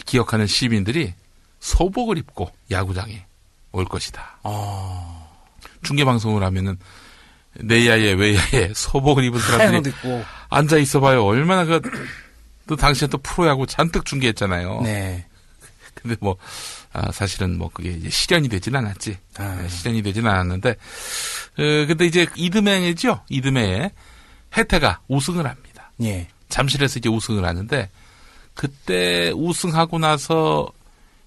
기억하는 시민들이 소복을 입고 야구장에 올 것이다. 중계방송을 하면은 내야에 외야에 소복을 입은 사람들이 앉아 있어봐요. 얼마나 또 당시에 또 프로야구 잔뜩 중계했잖아요. 근데 사실은 그게 이제 실현이 되진 않았지. 실현이 되진 않았는데, 근데 이제 이듬해죠. 이듬해에 해태가 우승을 합니다. 잠실에서 이제 우승을 하는데, 그때 우승하고 나서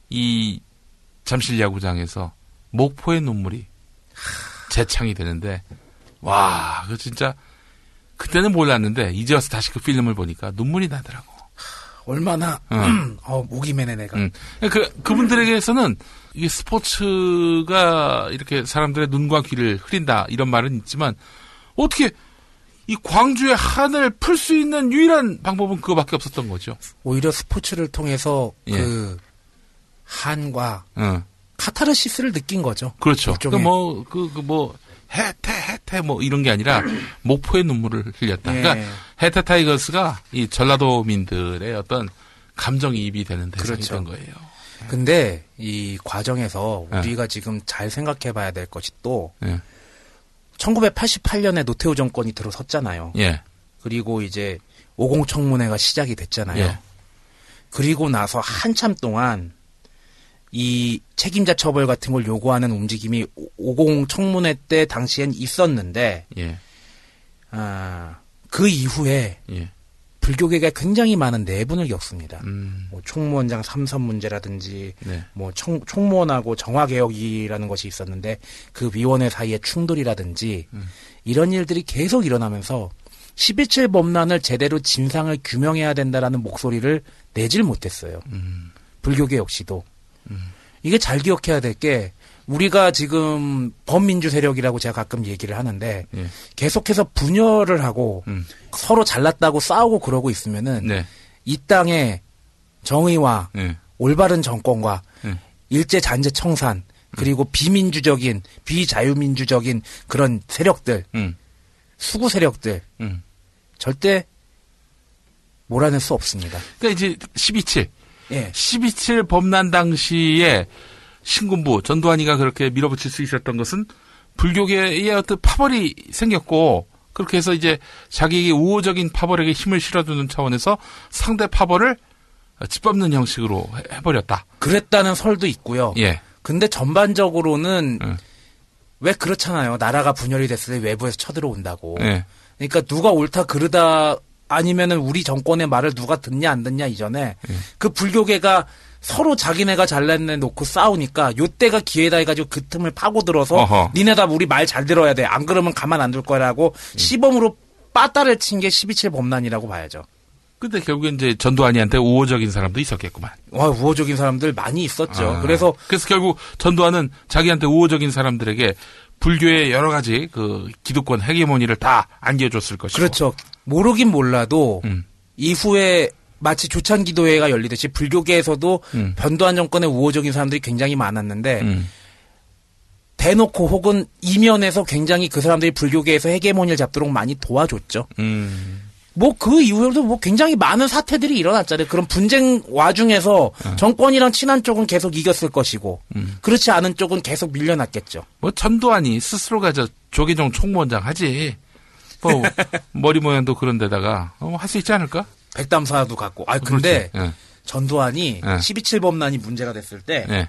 이 잠실 야구장에서 목포의 눈물이 재창이 되는데, 와, 그 진짜, 그때는 몰랐는데, 이제 와서 다시 그 필름을 보니까 눈물이 나더라고. 얼마나, 목이 메네, 내가. 그분들에게서는, 이게 스포츠가 이렇게 사람들의 눈과 귀를 흐린다, 이런 말은 있지만, 어떻게, 이 광주의 한을 풀 수 있는 유일한 방법은 그거밖에 없었던 거죠. 오히려 스포츠를 통해서, 한과, 카타르시스를 느낀 거죠. 그렇죠. 해태 이런 게 아니라 목포의 눈물을 흘렸다. 그러니까 해태 타이거스가 이 전라도민들의 어떤 감정이입이 되는 대상이 된 거예요. 근데 이 과정에서 우리가 지금 잘 생각해 봐야 될 것이 또 1988년에 노태우 정권이 들어섰잖아요. 그리고 이제 50 청문회가 시작이 됐잖아요. 그리고 나서 한참 동안 이 책임자 처벌 같은 걸 요구하는 움직임이 50 청문회 때 당시엔 있었는데, 그 이후에 불교계가 굉장히 많은 내분을 겪습니다. 총무원장 3선 문제라든지, 총무원하고 정화개혁이라는 것이 있었는데, 그 위원회 사이의 충돌이라든지, 이런 일들이 계속 일어나면서 12.7 법난을 제대로 진상을 규명해야 된다라는 목소리를 내질 못했어요. 불교계 역시도. 이게 잘 기억해야 될 게 우리가 지금 범민주 세력이라고 제가 가끔 얘기를 하는데 예. 계속해서 분열을 하고 서로 잘났다고 싸우고 그러고 있으면은 네. 이 땅에 정의와 예. 올바른 정권과 예. 일제 잔재 청산 그리고 비민주적인 비자유민주적인 그런 세력들 수구 세력들 절대 몰아낼 수 없습니다. 그러니까 이제 12.7 예. 12.7 범난 당시에 신군부 전두환이가 그렇게 밀어붙일 수 있었던 것은 불교계의 어떤 파벌이 생겼고 그렇게 해서 이제 자기에게 우호적인 파벌에게 힘을 실어주는 차원에서 상대 파벌을 짓밟는 형식으로 해버렸다. 그랬다는 설도 있고요. 예. 근데 전반적으로는 왜 그렇잖아요. 나라가 분열이 됐을 때 외부에서 쳐들어온다고. 예. 그러니까 누가 옳다 그르다 아니면은 우리 정권의 말을 누가 듣냐 안 듣냐 이전에 그 불교계가 서로 자기네가 잘났네 놓고 싸우니까 요때가 기회다 해가지고 그 틈을 파고들어서 어허. 니네다 우리 말 잘 들어야 돼. 안 그러면 가만 안 둘 거라고 시범으로 빠따를 친 게 12.7 범난이라고 봐야죠. 근데 결국엔 이제 전두환이한테 우호적인 사람도 있었겠구만. 우호적인 사람들 많이 있었죠. 그래서 결국 전두환은 자기한테 우호적인 사람들에게 불교의 여러 가지 그 기득권 헤게모니를 다 안겨줬을 것이고. 그렇죠. 모르긴 몰라도 이후에 마치 조찬기도회가 열리듯이 불교계에서도 변두환 정권의 우호적인 사람들이 굉장히 많았는데 대놓고 혹은 이면에서 굉장히 그 사람들이 불교계에서 헤게모니를 잡도록 많이 도와줬죠. 뭐 그 이후에도 뭐 굉장히 많은 사태들이 일어났잖아요. 그런 분쟁 와중에서 정권이랑 친한 쪽은 계속 이겼을 것이고 그렇지 않은 쪽은 계속 밀려났겠죠. 뭐 전두환이 스스로가 조계종 총무원장 하지. 뭐 머리 모양도 그런 데다가 할 수 있지 않을까? 백담사도 갖고. 근데 예. 전두환이 12.7 범난이 문제가 됐을 때 예.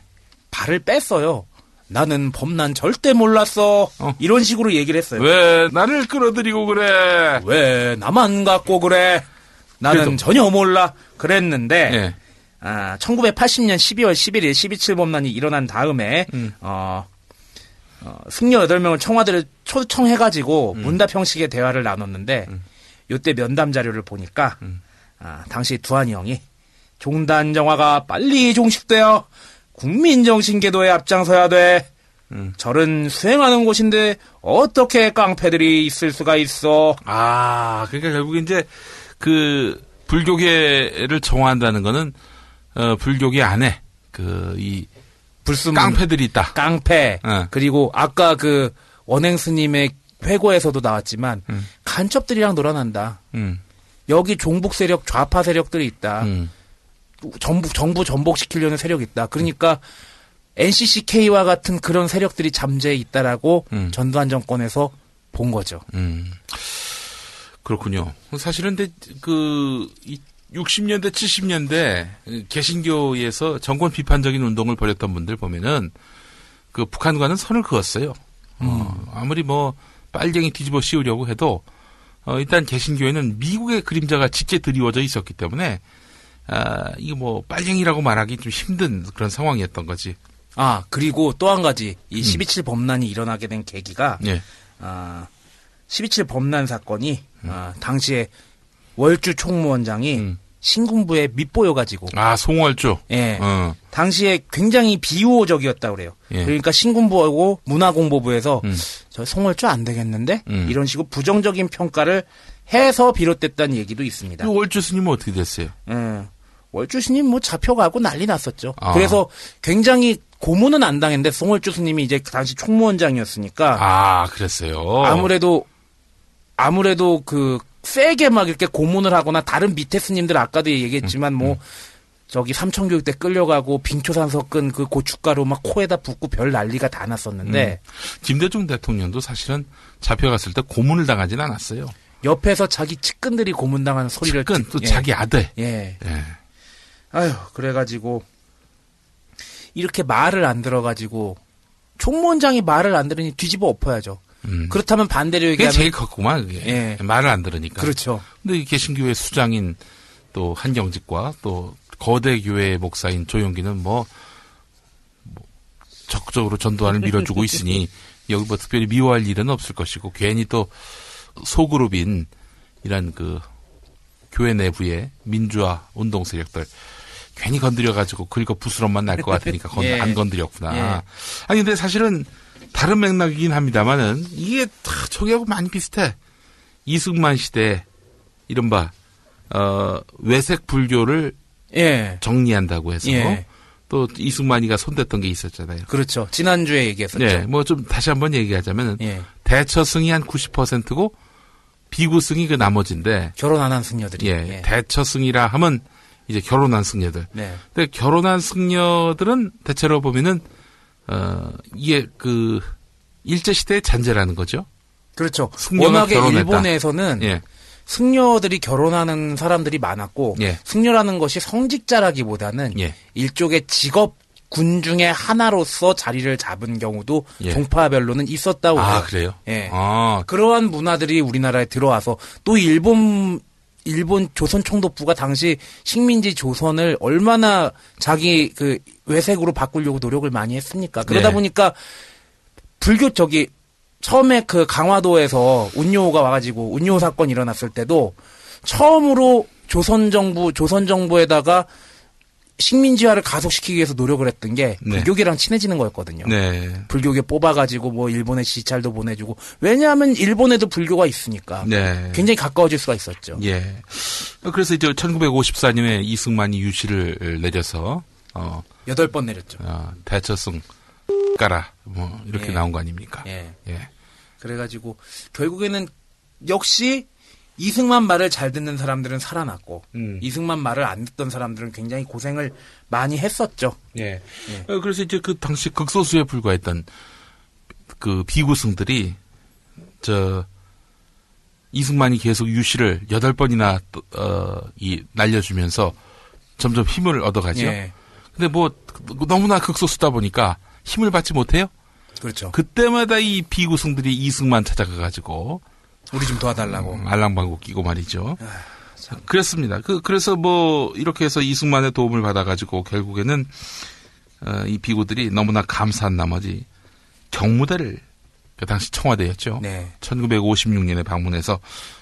발을 뺐어요. 나는 범난 절대 몰랐어. 이런 식으로 얘기를 했어요. 왜 나를 끌어들이고 그래? 왜 나만 갖고 그래? 나는 그래도. 전혀 몰라. 그랬는데 예. 1980년 12월 11일 12.7 범난이 일어난 다음에 승려 8명을 청와대를 초청해가지고 문답 형식의 대화를 나눴는데 요때 면담 자료를 보니까 당시 두한이 형이 종단정화가 빨리 종식되어 국민정신계도에 앞장서야 돼. 절은 수행하는 곳인데 어떻게 깡패들이 있을 수가 있어. 그러니까 결국 이제 그 불교계를 정화한다는 거는 불교계 안에 이 불순 깡패들이 있다. 깡패. 그리고 아까 그 원행 스님의 회고에서도 나왔지만 간첩들이랑 놀아난다. 여기 종북 세력, 좌파 세력들이 있다. 정부 전복시키려는 세력이 있다. 그러니까 NCCK와 같은 그런 세력들이 잠재해 있다라고 전두환 정권에서 본 거죠. 그렇군요. 사실은 근데 그 60년대, 70년대 개신교에서 정권 비판적인 운동을 벌였던 분들 보면은 그 북한과는 선을 그었어요. 아무리 뭐 빨갱이 뒤집어 씌우려고 해도 일단 개신교에는 미국의 그림자가 짙게 드리워져 있었기 때문에 이게 뭐 빨갱이라고 말하기 좀 힘든 그런 상황이었던 거지. 그리고 또 한 가지 이 12.7 범난이 일어나게 된 계기가 12.7 범난 사건이 당시에 월주 총무원장이 신군부에 밑보여가지고 송월주. 예. 당시에 굉장히 비우호적이었다 그래요. 예. 그러니까 신군부하고 문화공보부에서 저 송월주 안 되겠는데 이런 식으로 부정적인 평가를 해서 비롯됐다는 얘기도 있습니다. 그 월주 스님은 어떻게 됐어요? 월주 스님 뭐 잡혀가고 난리 났었죠. 그래서 굉장히 고문은 안 당했는데 송월주 스님이 이제 당시 총무원장이었으니까 그랬어요. 아무래도 그 세게 막 이렇게 고문을 하거나 다른 밑에 스님들 아까도 얘기했지만 뭐 저기 삼천교육 때 끌려가고 빙초산 섞은 그 고춧가루 막 코에다 붓고 별 난리가 다 났었는데 김대중 대통령도 사실은 잡혀갔을 때 고문을 당하진 않았어요. 옆에서 자기 측근들이 고문당하는 소리를 측근 또 자기 아들. 예. 아휴 그래가지고 이렇게 말을 안 들어가지고 총무원장이 말을 안 들으니 뒤집어 엎어야죠. 그렇다면 반대로 그게 얘기하면 제일 컸구만 그게. 예. 말을 안 들으니까. 그렇죠. 근데 이 개신교회 수장인 또 한경직과 또 거대 교회의 목사인 조용기는 뭐 적극적으로 전두환을 밀어주고 있으니 여기 뭐 특별히 미워할 일은 없을 것이고 괜히 또 소그룹인 이란 그 교회 내부의 민주화 운동 세력들 괜히 건드려가지고 긁어 부스럼만 날 것 같으니까 예. 안 건드렸구나. 예. 아니 근데 사실은 다른 맥락이긴 합니다만은 이게 다 저기하고 많이 비슷해. 이승만 시대 이른바 외색 불교를 예. 정리한다고 해서 예. 또 이승만이가 손댔던 게 있었잖아요. 그렇죠. 지난주에 얘기했었죠. 네, 뭐 좀 다시 한번 얘기하자면은 예. 대처승이 한 90%고 비구승이 그 나머지인데 결혼 안 한 승려들이. 예, 예. 대처승이라 하면 이제 결혼한 승려들. 네. 근데 결혼한 승려들은 대체로 보면은 이게 그 일제 시대의 잔재라는 거죠. 그렇죠. 승려가 워낙에 결혼했다. 일본에서는 예. 승려들이 결혼하는 사람들이 많았고 예. 승려라는 것이 성직자라기보다는 예. 일종의 직업 군 중에 하나로서 자리를 잡은 경우도 예. 종파별로는 있었다고 해요. 아, 그래요? 예. 아, 그러한 문화들이 우리나라에 들어와서 또 일본 조선 총독부가 당시 식민지 조선을 얼마나 자기 그 외색으로 바꾸려고 노력을 많이 했습니까? 그러다 네. 보니까 불교 처음에 그 강화도에서 운요가 와가지고 운요 사건이 일어났을 때도 처음으로 조선 정부에다가 식민지화를 가속시키기 위해서 노력을 했던 게 네. 불교계랑 친해지는 거였거든요. 네. 불교계 뽑아가지고 뭐 일본에 지찰도 보내주고 왜냐하면 일본에도 불교가 있으니까 네. 굉장히 가까워질 수가 있었죠. 예. 그래서 이제 1954년에 이승만이 유시를 내려서 8번 내렸죠. 대처승 가라 뭐 이렇게 예. 나온 거 아닙니까? 예. 예. 그래가지고 결국에는 역시 이승만 말을 잘 듣는 사람들은 살아났고 이승만 말을 안 듣던 사람들은 굉장히 고생을 많이 했었죠. 예. 예. 그래서 이제 그 당시 극소수에 불과했던 그 비구승들이 이승만이 계속 유시를 8번이나 날려주면서 점점 힘을 얻어가죠. 예. 근데 뭐 너무나 극소수다 보니까 힘을 받지 못해요. 그렇죠. 그때마다 이 비구승들이 이승만 찾아가가지고 우리 좀 도와달라고. 알랑방구 끼고 말이죠. 그랬습니다. 그래서 뭐 이렇게 해서 이승만의 도움을 받아가지고 결국에는 이 비구들이 너무나 감사한 나머지 경무대를 그 당시 청와대였죠. 네. 1956년에 방문해서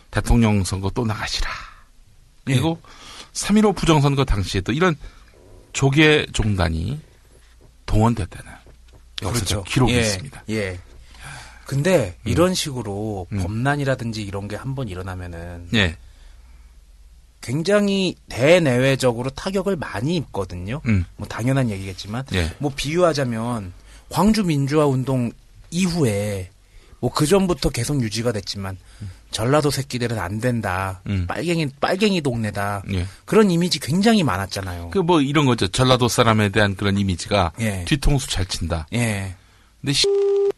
대통령 선거 또 나가시라. 그리고 3.15 부정선거 당시에도 이런 조계 종단이 동원됐다는 역사적 기록이 있습니다. 예. 근데 이런 식으로 범란이라든지 이런 게 한번 일어나면은 예. 굉장히 대내외적으로 타격을 많이 입거든요. 뭐 당연한 얘기겠지만 예. 뭐 비유하자면 광주 민주화 운동 이후에 뭐 그 전부터 계속 유지가 됐지만 전라도 새끼들은 안 된다. 빨갱이 동네다. 예. 그런 이미지 굉장히 많았잖아요. 그 뭐 이런 거죠. 전라도 사람에 대한 그런 이미지가 예. 뒤통수 잘 친다. 예. 근데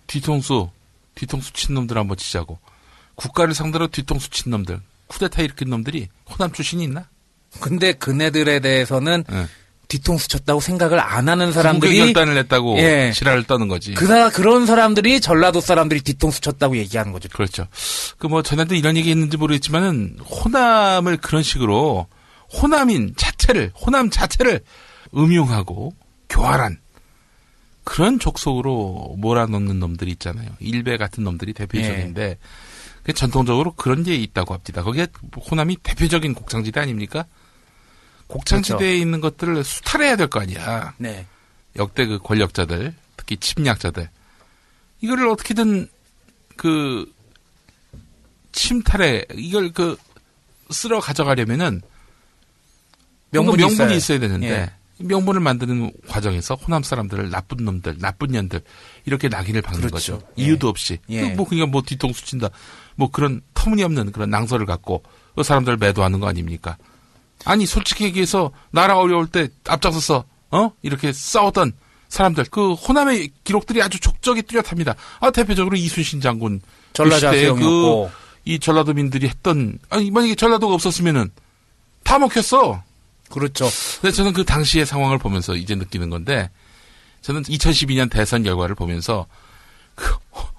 뒤통수 친 놈들 한번 치자고. 국가를 상대로 뒤통수 친 놈들, 쿠데타 일으킨 놈들이 호남 출신이 있나? 근데 그네들에 대해서는 예. 뒤통수 쳤다고 생각을 안 하는 사람들이 결단을 했다고 예. 실화를 떠는 거지. 그런 사람들이 전라도 사람들이 뒤통수 쳤다고 얘기하는 거죠. 그렇죠. 그 뭐 전에도 이런 얘기 했는지 모르겠지만은 호남을 그런 식으로 호남 자체를 음흉하고 교활한 그런 족속으로 몰아넣는 놈들이 있잖아요. 일베 같은 놈들이 대표적인데 전통적으로 그런 게 있다고 합니다. 거기에 호남이 대표적인 곡창지대 아닙니까? 곡창지대에 그렇죠. 있는 것들을 수탈해야 될 거 아니야. 네. 역대 그 권력자들, 특히 침략자들. 이거를 어떻게든 침탈해, 이걸 쓸어 가져가려면은 명분이 있어야 되는데, 예. 명분을 만드는 과정에서 호남 사람들을 나쁜 놈들, 나쁜 년들, 이렇게 낙인을 박는 그렇죠. 거죠. 예. 이유도 없이. 예. 그냥 뒤통수 친다. 그런 터무니없는 그런 낭설을 갖고 그 사람들을 매도하는 거 아닙니까? 아니, 솔직히 얘기해서 나라 어려울 때 앞장서서, 이렇게 싸웠던 사람들, 그 호남의 기록들이 아주 족적이 뚜렷합니다. 대표적으로 이순신 장군. 전라자수영이었고. 이 전라도민들이 했던, 만약에 전라도가 없었으면은 다 먹혔어. 그렇죠. 근데 저는 그 당시의 상황을 보면서 이제 느끼는 건데, 저는 2012년 대선 결과를 보면서,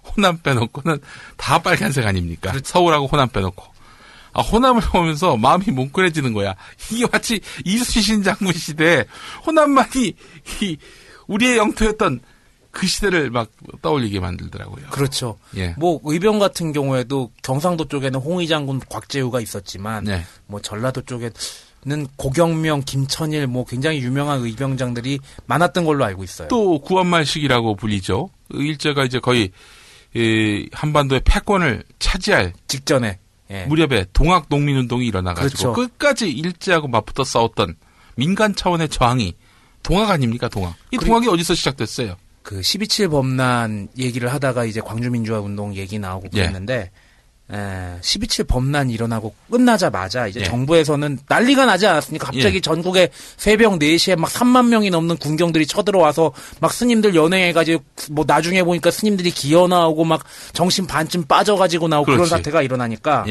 호남 빼놓고는 다 빨간색 아닙니까? 그렇죠. 서울하고 호남 빼놓고. 호남을 보면서 마음이 뭉클해지는 거야. 이게 마치 이순신 장군 시대에 호남만이 우리의 영토였던 그 시대를 막 떠올리게 만들더라고요. 그렇죠. 예. 의병 같은 경우에도 경상도 쪽에는 홍의 장군 곽재우가 있었지만, 네. 전라도 쪽에 고경명, 김천일 뭐 굉장히 유명한 의병장들이 많았던 걸로 알고 있어요. 또 구원말식이라고 불리죠. 일제가 이제 거의 한반도의 패권을 차지할 직전에 무렵에 동학 농민운동이 일어나가지고 그렇죠. 끝까지 일제하고 맞붙어 싸웠던 민간 차원의 저항이 동학 아닙니까, 동학? 이 동학이 어디서 시작됐어요? 그 12.7 범란 얘기를 하다가 이제 광주민주화운동 얘기 나오고 그랬는데 12.7 범란 일어나고 끝나자마자 이제 정부에서는 난리가 나지 않았습니까? 갑자기 전국에 새벽 4시에 막 3만 명이 넘는 군경들이 쳐들어와서 막 스님들 연행해가지고 뭐 나중에 보니까 스님들이 기어 나오고 막 정신 반쯤 빠져가지고 나오고 그런 사태가 일어나니까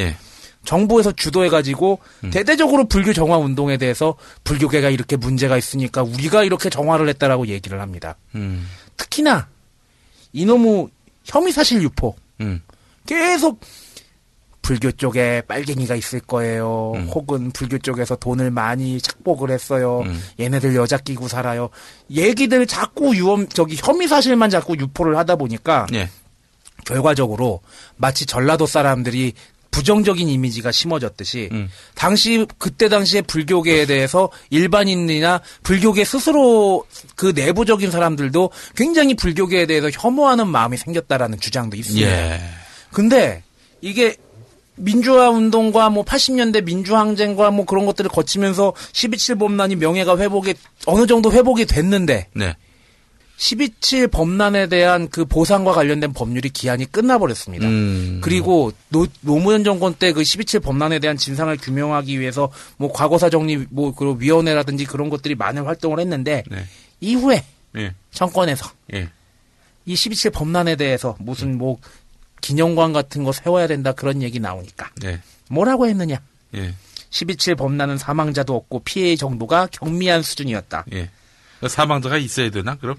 정부에서 주도해가지고 대대적으로 불교 정화 운동에 대해서 불교계가 이렇게 문제가 있으니까 우리가 이렇게 정화를 했다라고 얘기를 합니다. 특히나 이놈의 혐의사실 유포 계속 불교 쪽에 빨갱이가 있을 거예요. 혹은 불교 쪽에서 돈을 많이 착복을 했어요. 얘네들 여자 끼고 살아요. 얘기들 자꾸 혐의 사실만 자꾸 유포를 하다 보니까 결과적으로 마치 전라도 사람들이 부정적인 이미지가 심어졌듯이 그때 당시에 불교계에 대해서 일반인이나 불교계 스스로 그 내부적인 사람들도 굉장히 불교계에 대해서 혐오하는 마음이 생겼다라는 주장도 있습니다. 근데 이게 민주화 운동과 뭐 80년대 민주항쟁과 뭐 그런 것들을 거치면서 12.7 범란이 명예가 어느 정도 회복이 됐는데 12.7 범란에 대한 그 보상과 관련된 법률이 기한이 끝나버렸습니다. 그리고 노무현 정권 때 그 12.7 범란에 대한 진상을 규명하기 위해서 뭐 과거사 정리 뭐 그런 위원회라든지 그런 것들이 많은 활동을 했는데 이후에 정권에서 이 12.7 범란에 대해서 무슨 뭐 기념관 같은 거 세워야 된다 그런 얘기 나오니까 뭐라고 했느냐? 12.7 범란은 사망자도 없고 피해의 정도가 경미한 수준이었다. 사망자가 있어야 되나 그럼?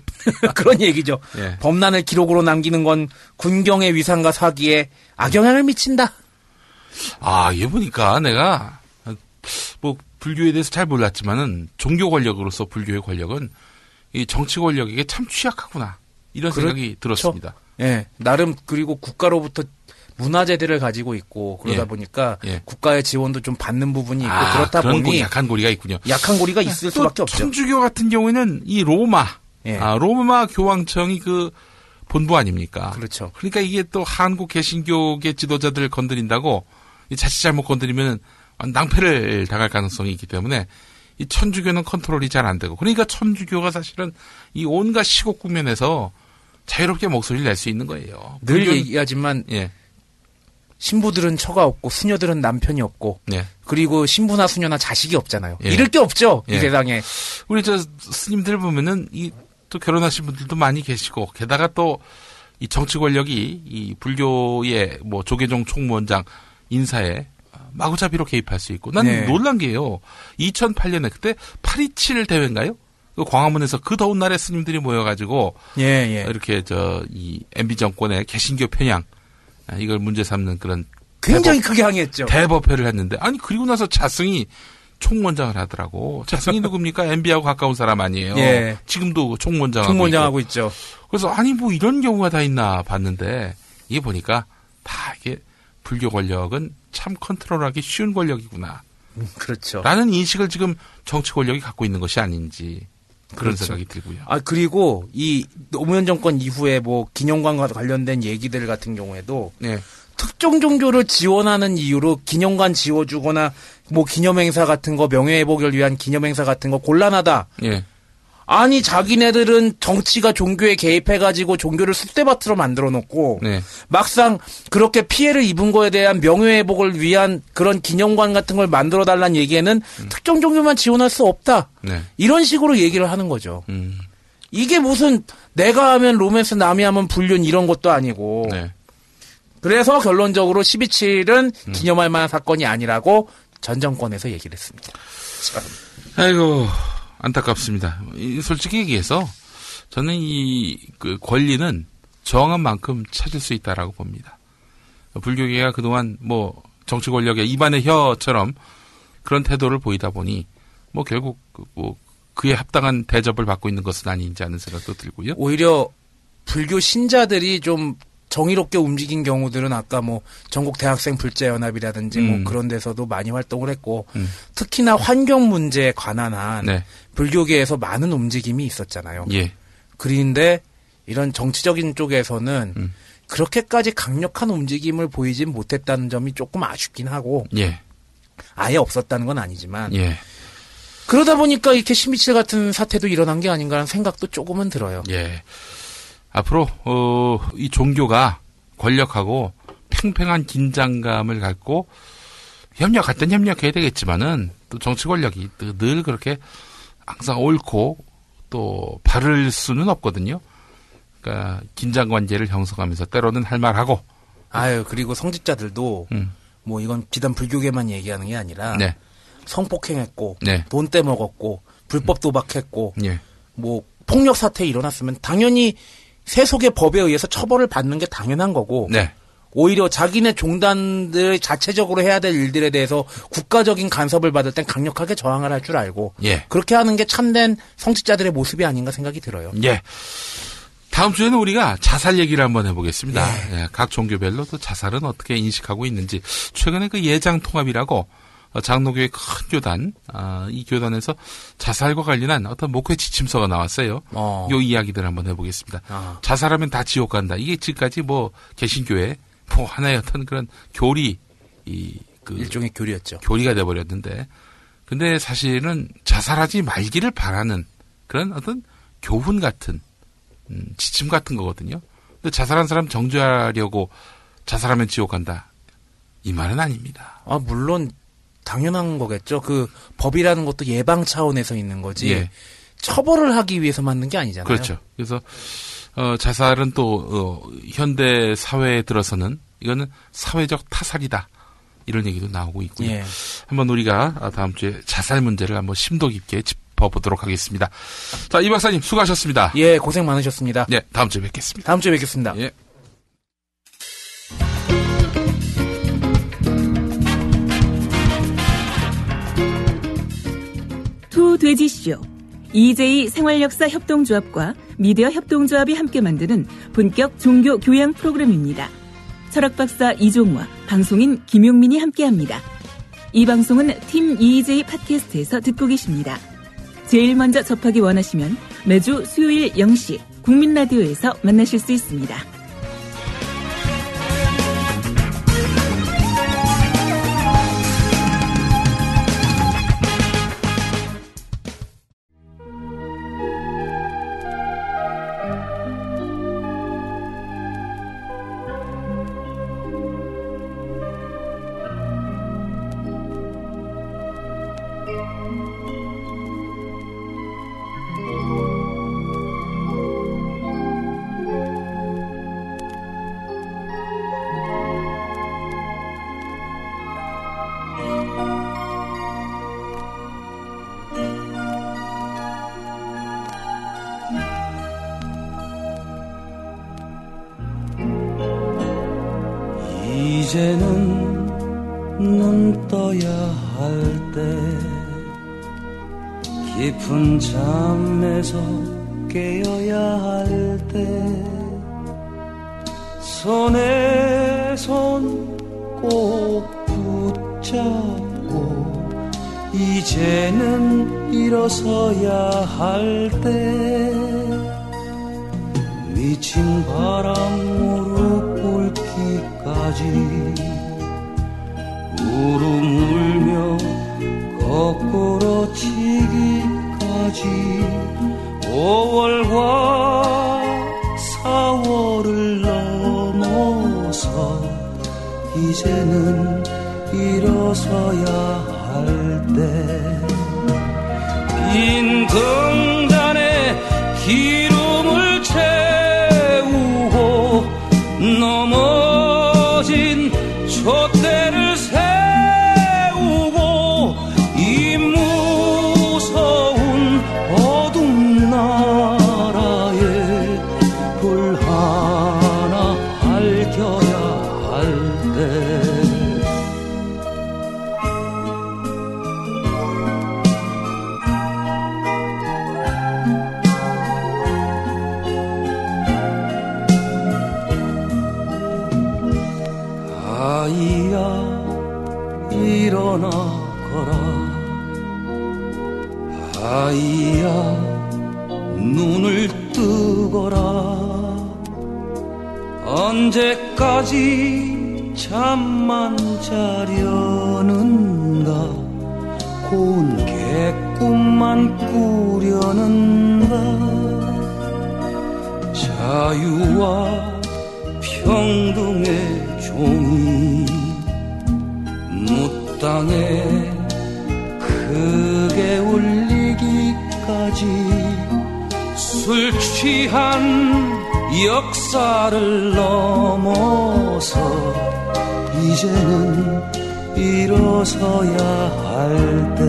그런 얘기죠. 범란을 기록으로 남기는 건 군경의 위상과 사기에 악영향을 미친다. 이거 보니까 내가 뭐 불교에 대해서 잘 몰랐지만은 종교 권력으로서 불교의 권력은 이 정치 권력에게 참 취약하구나 이런 생각이 들었습니다. 나름 그리고 국가로부터 문화재들을 가지고 있고 그러다 보니까 국가의 지원도 좀 받는 부분이 있고 그렇다 보니 약한 고리가 있군요. 약한 고리가 있을 수밖에 없죠. 천주교 같은 경우에는 이 로마 교황청이 그 본부 아닙니까? 그렇죠. 그러니까 이게 또 한국 개신교계 지도자들 건드린다고 자칫 잘못 건드리면 낭패를 당할 가능성이 있기 때문에 이 천주교는 컨트롤이 잘 안 되고 그러니까 천주교가 사실은 이 온갖 시국 국면에서 자유롭게 목소리를 낼 수 있는 거예요. 늘 얘기하지만 신부들은 처가 없고 수녀들은 남편이 없고 그리고 신부나 수녀나 자식이 없잖아요. 잃을 게 없죠. 이 세상에. 우리 스님들 보면은 또 결혼하신 분들도 많이 계시고 게다가 또 이 정치 권력이 이 불교의 뭐 조계종 총무원장 인사에 마구잡이로 개입할 수 있고 난 놀란 게요. 2008년에 그때 8.27 대회인가요? 그 광화문에서 그 더운 날에 스님들이 모여가지고 이렇게 이 MB 정권의 개신교 편향 이걸 문제 삼는 그런 굉장히 크게 항의했죠. 대법회를 했는데 그리고 나서 자승이 총무원장을 하더라고. 자승이 누굽니까? MB하고 가까운 사람 아니에요. 지금도 총무원장하고 있죠. 그래서 뭐 이런 경우가 다 있나 봤는데 이게 보니까 다 이게 불교 권력은 참 컨트롤하기 쉬운 권력이구나. 그렇죠. 라는 인식을 지금 정치 권력이 갖고 있는 것이 아닌지. 그런 생각이 들고요. 그리고 이 노무현 정권 이후에 뭐 기념관과 관련된 얘기들 같은 경우에도 특정 종교를 지원하는 이유로 기념관 지어주거나 뭐 기념행사 같은 거 명예회복을 위한 기념행사 같은 거 곤란하다. 자기네들은 정치가 종교에 개입해가지고 종교를 쑥대밭으로 만들어 놓고 막상 그렇게 피해를 입은 거에 대한 명예회복을 위한 그런 기념관 같은 걸 만들어 달라는 얘기에는 특정 종교만 지원할 수 없다. 이런 식으로 얘기를 하는 거죠. 이게 무슨 내가 하면 로맨스 남이 하면 불륜 이런 것도 아니고 그래서 결론적으로 12.7은 기념할 만한 사건이 아니라고 전 정권에서 얘기를 했습니다. 아이고 안타깝습니다. 솔직히 얘기해서 저는 그 권리는 정한 만큼 찾을 수 있다라고 봅니다. 불교계가 그동안 뭐 정치 권력의 입안의 혀처럼 그런 태도를 보이다 보니 뭐 결국 그에 합당한 대접을 받고 있는 것은 아닌지 하는 생각도 들고요. 오히려 불교 신자들이 좀 정의롭게 움직인 경우들은 아까 뭐 전국 대학생 불자연합이라든지 뭐 그런 데서도 많이 활동을 했고 특히나 환경 문제에 관한 한 네. 불교계에서 많은 움직임이 있었잖아요. 예. 그런데 이런 정치적인 쪽에서는 그렇게까지 강력한 움직임을 보이진 못했다는 점이 조금 아쉽긴 하고 예. 아예 없었다는 건 아니지만 예. 그러다 보니까 이렇게 신비칠 같은 사태도 일어난 게 아닌가라는 생각도 조금은 들어요. 예. 앞으로 이 종교가 권력하고 팽팽한 긴장감을 갖고 협력할 땐 협력해야 되겠지만은 또 정치 권력이 늘 그렇게 항상 옳고 또 바를 수는 없거든요. 그러니까 긴장 관계를 형성하면서 때로는 할 말하고. 아유 그리고 성직자들도 뭐 이건 비단 불교계만 얘기하는 게 아니라 네. 성폭행했고 네. 돈 떼먹었고 불법 도박했고 네. 뭐 폭력 사태 일어났으면 당연히 세속의 법에 의해서 처벌을 받는 게 당연한 거고 네. 오히려 자기네 종단들 자체적으로 해야 될 일들에 대해서 국가적인 간섭을 받을 땐 강력하게 저항을 할 줄 알고 예. 그렇게 하는 게 참된 성직자들의 모습이 아닌가 생각이 들어요. 예. 다음 주에는 우리가 자살 얘기를 한번 해보겠습니다. 예. 예. 각 종교별로 또 자살은 어떻게 인식하고 있는지 최근에 그 예장통합이라고 장로교의 큰 교단, 이 교단에서 자살과 관련한 어떤 목회 지침서가 나왔어요. 요 이야기들 한번 해보겠습니다. 자살하면 다 지옥 간다. 이게 지금까지 뭐 개신교회 뭐 하나의 어떤 그런 교리, 일종의 교리였죠. 교리가 돼버렸는데, 근데 사실은 자살하지 말기를 바라는 그런 어떤 교훈 같은 지침 같은 거거든요. 근데 자살한 사람 정죄하려고 자살하면 지옥 간다. 이 말은 아닙니다. 물론. 당연한 거겠죠. 그 법이라는 것도 예방 차원에서 있는 거지. 예. 처벌을 하기 위해서 만든 게 아니잖아요. 그렇죠. 그래서 자살은 또 현대 사회에 들어서는 이거는 사회적 타살이다. 이런 얘기도 나오고 있고요. 예. 한번 우리가 다음 주에 자살 문제를 한번 심도 깊게 짚어보도록 하겠습니다. 자, 이 박사님 수고하셨습니다. 예, 고생 많으셨습니다. 네, 다음 주에 뵙겠습니다. 다음 주에 뵙겠습니다. 예. 토돼지쇼 EJ 생활역사 협동조합과 미디어 협동조합이 함께 만드는 본격 종교 교양 프로그램입니다. 철학박사 이종화, 방송인 김용민이 함께합니다. 이 방송은 팀 EJ 팟캐스트에서 듣고 계십니다. 제일 먼저 접하기 원하시면 매주 수요일 0시 국민라디오에서 만나실 수 있습니다. 이제는 눈 떠야 할 때 깊은 잠에서 깨어야 할 때 손에 손 꼭 붙잡고 이제는 일어서야 할 때 미친 바람 무릎 꿇기까지 울음 울며 거꾸로 치기까지 5월과 4월을 넘어서 이제는 일어서야 할 때 빈 등잔에 기름을 채우고 넘어진 촛대를 세우고 이 무서운 어둠 나라에 불 하나 밝혀야 할 때 눈을 뜨거라. 언제까지 잠만 자려는가. 고운 개꿈만 꾸려는가. 자유와 평등의 종이 무땅에 크게 울리기까지 술 취한 역사를 넘어서 이제는 일어서야 할 때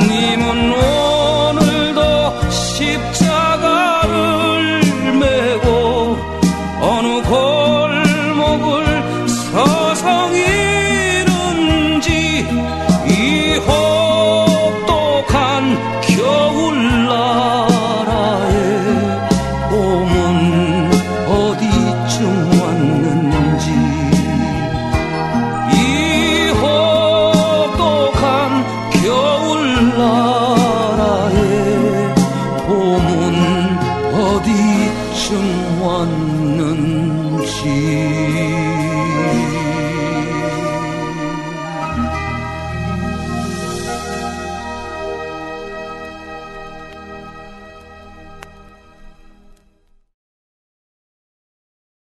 님은 오늘도 십자가를 메고 어느 골목을 서성이는지 이 혹독한 겨울나라에 봄은 어디쯤 왔는지 이 혹독한 겨울나라에 봄은 어디쯤 왔는지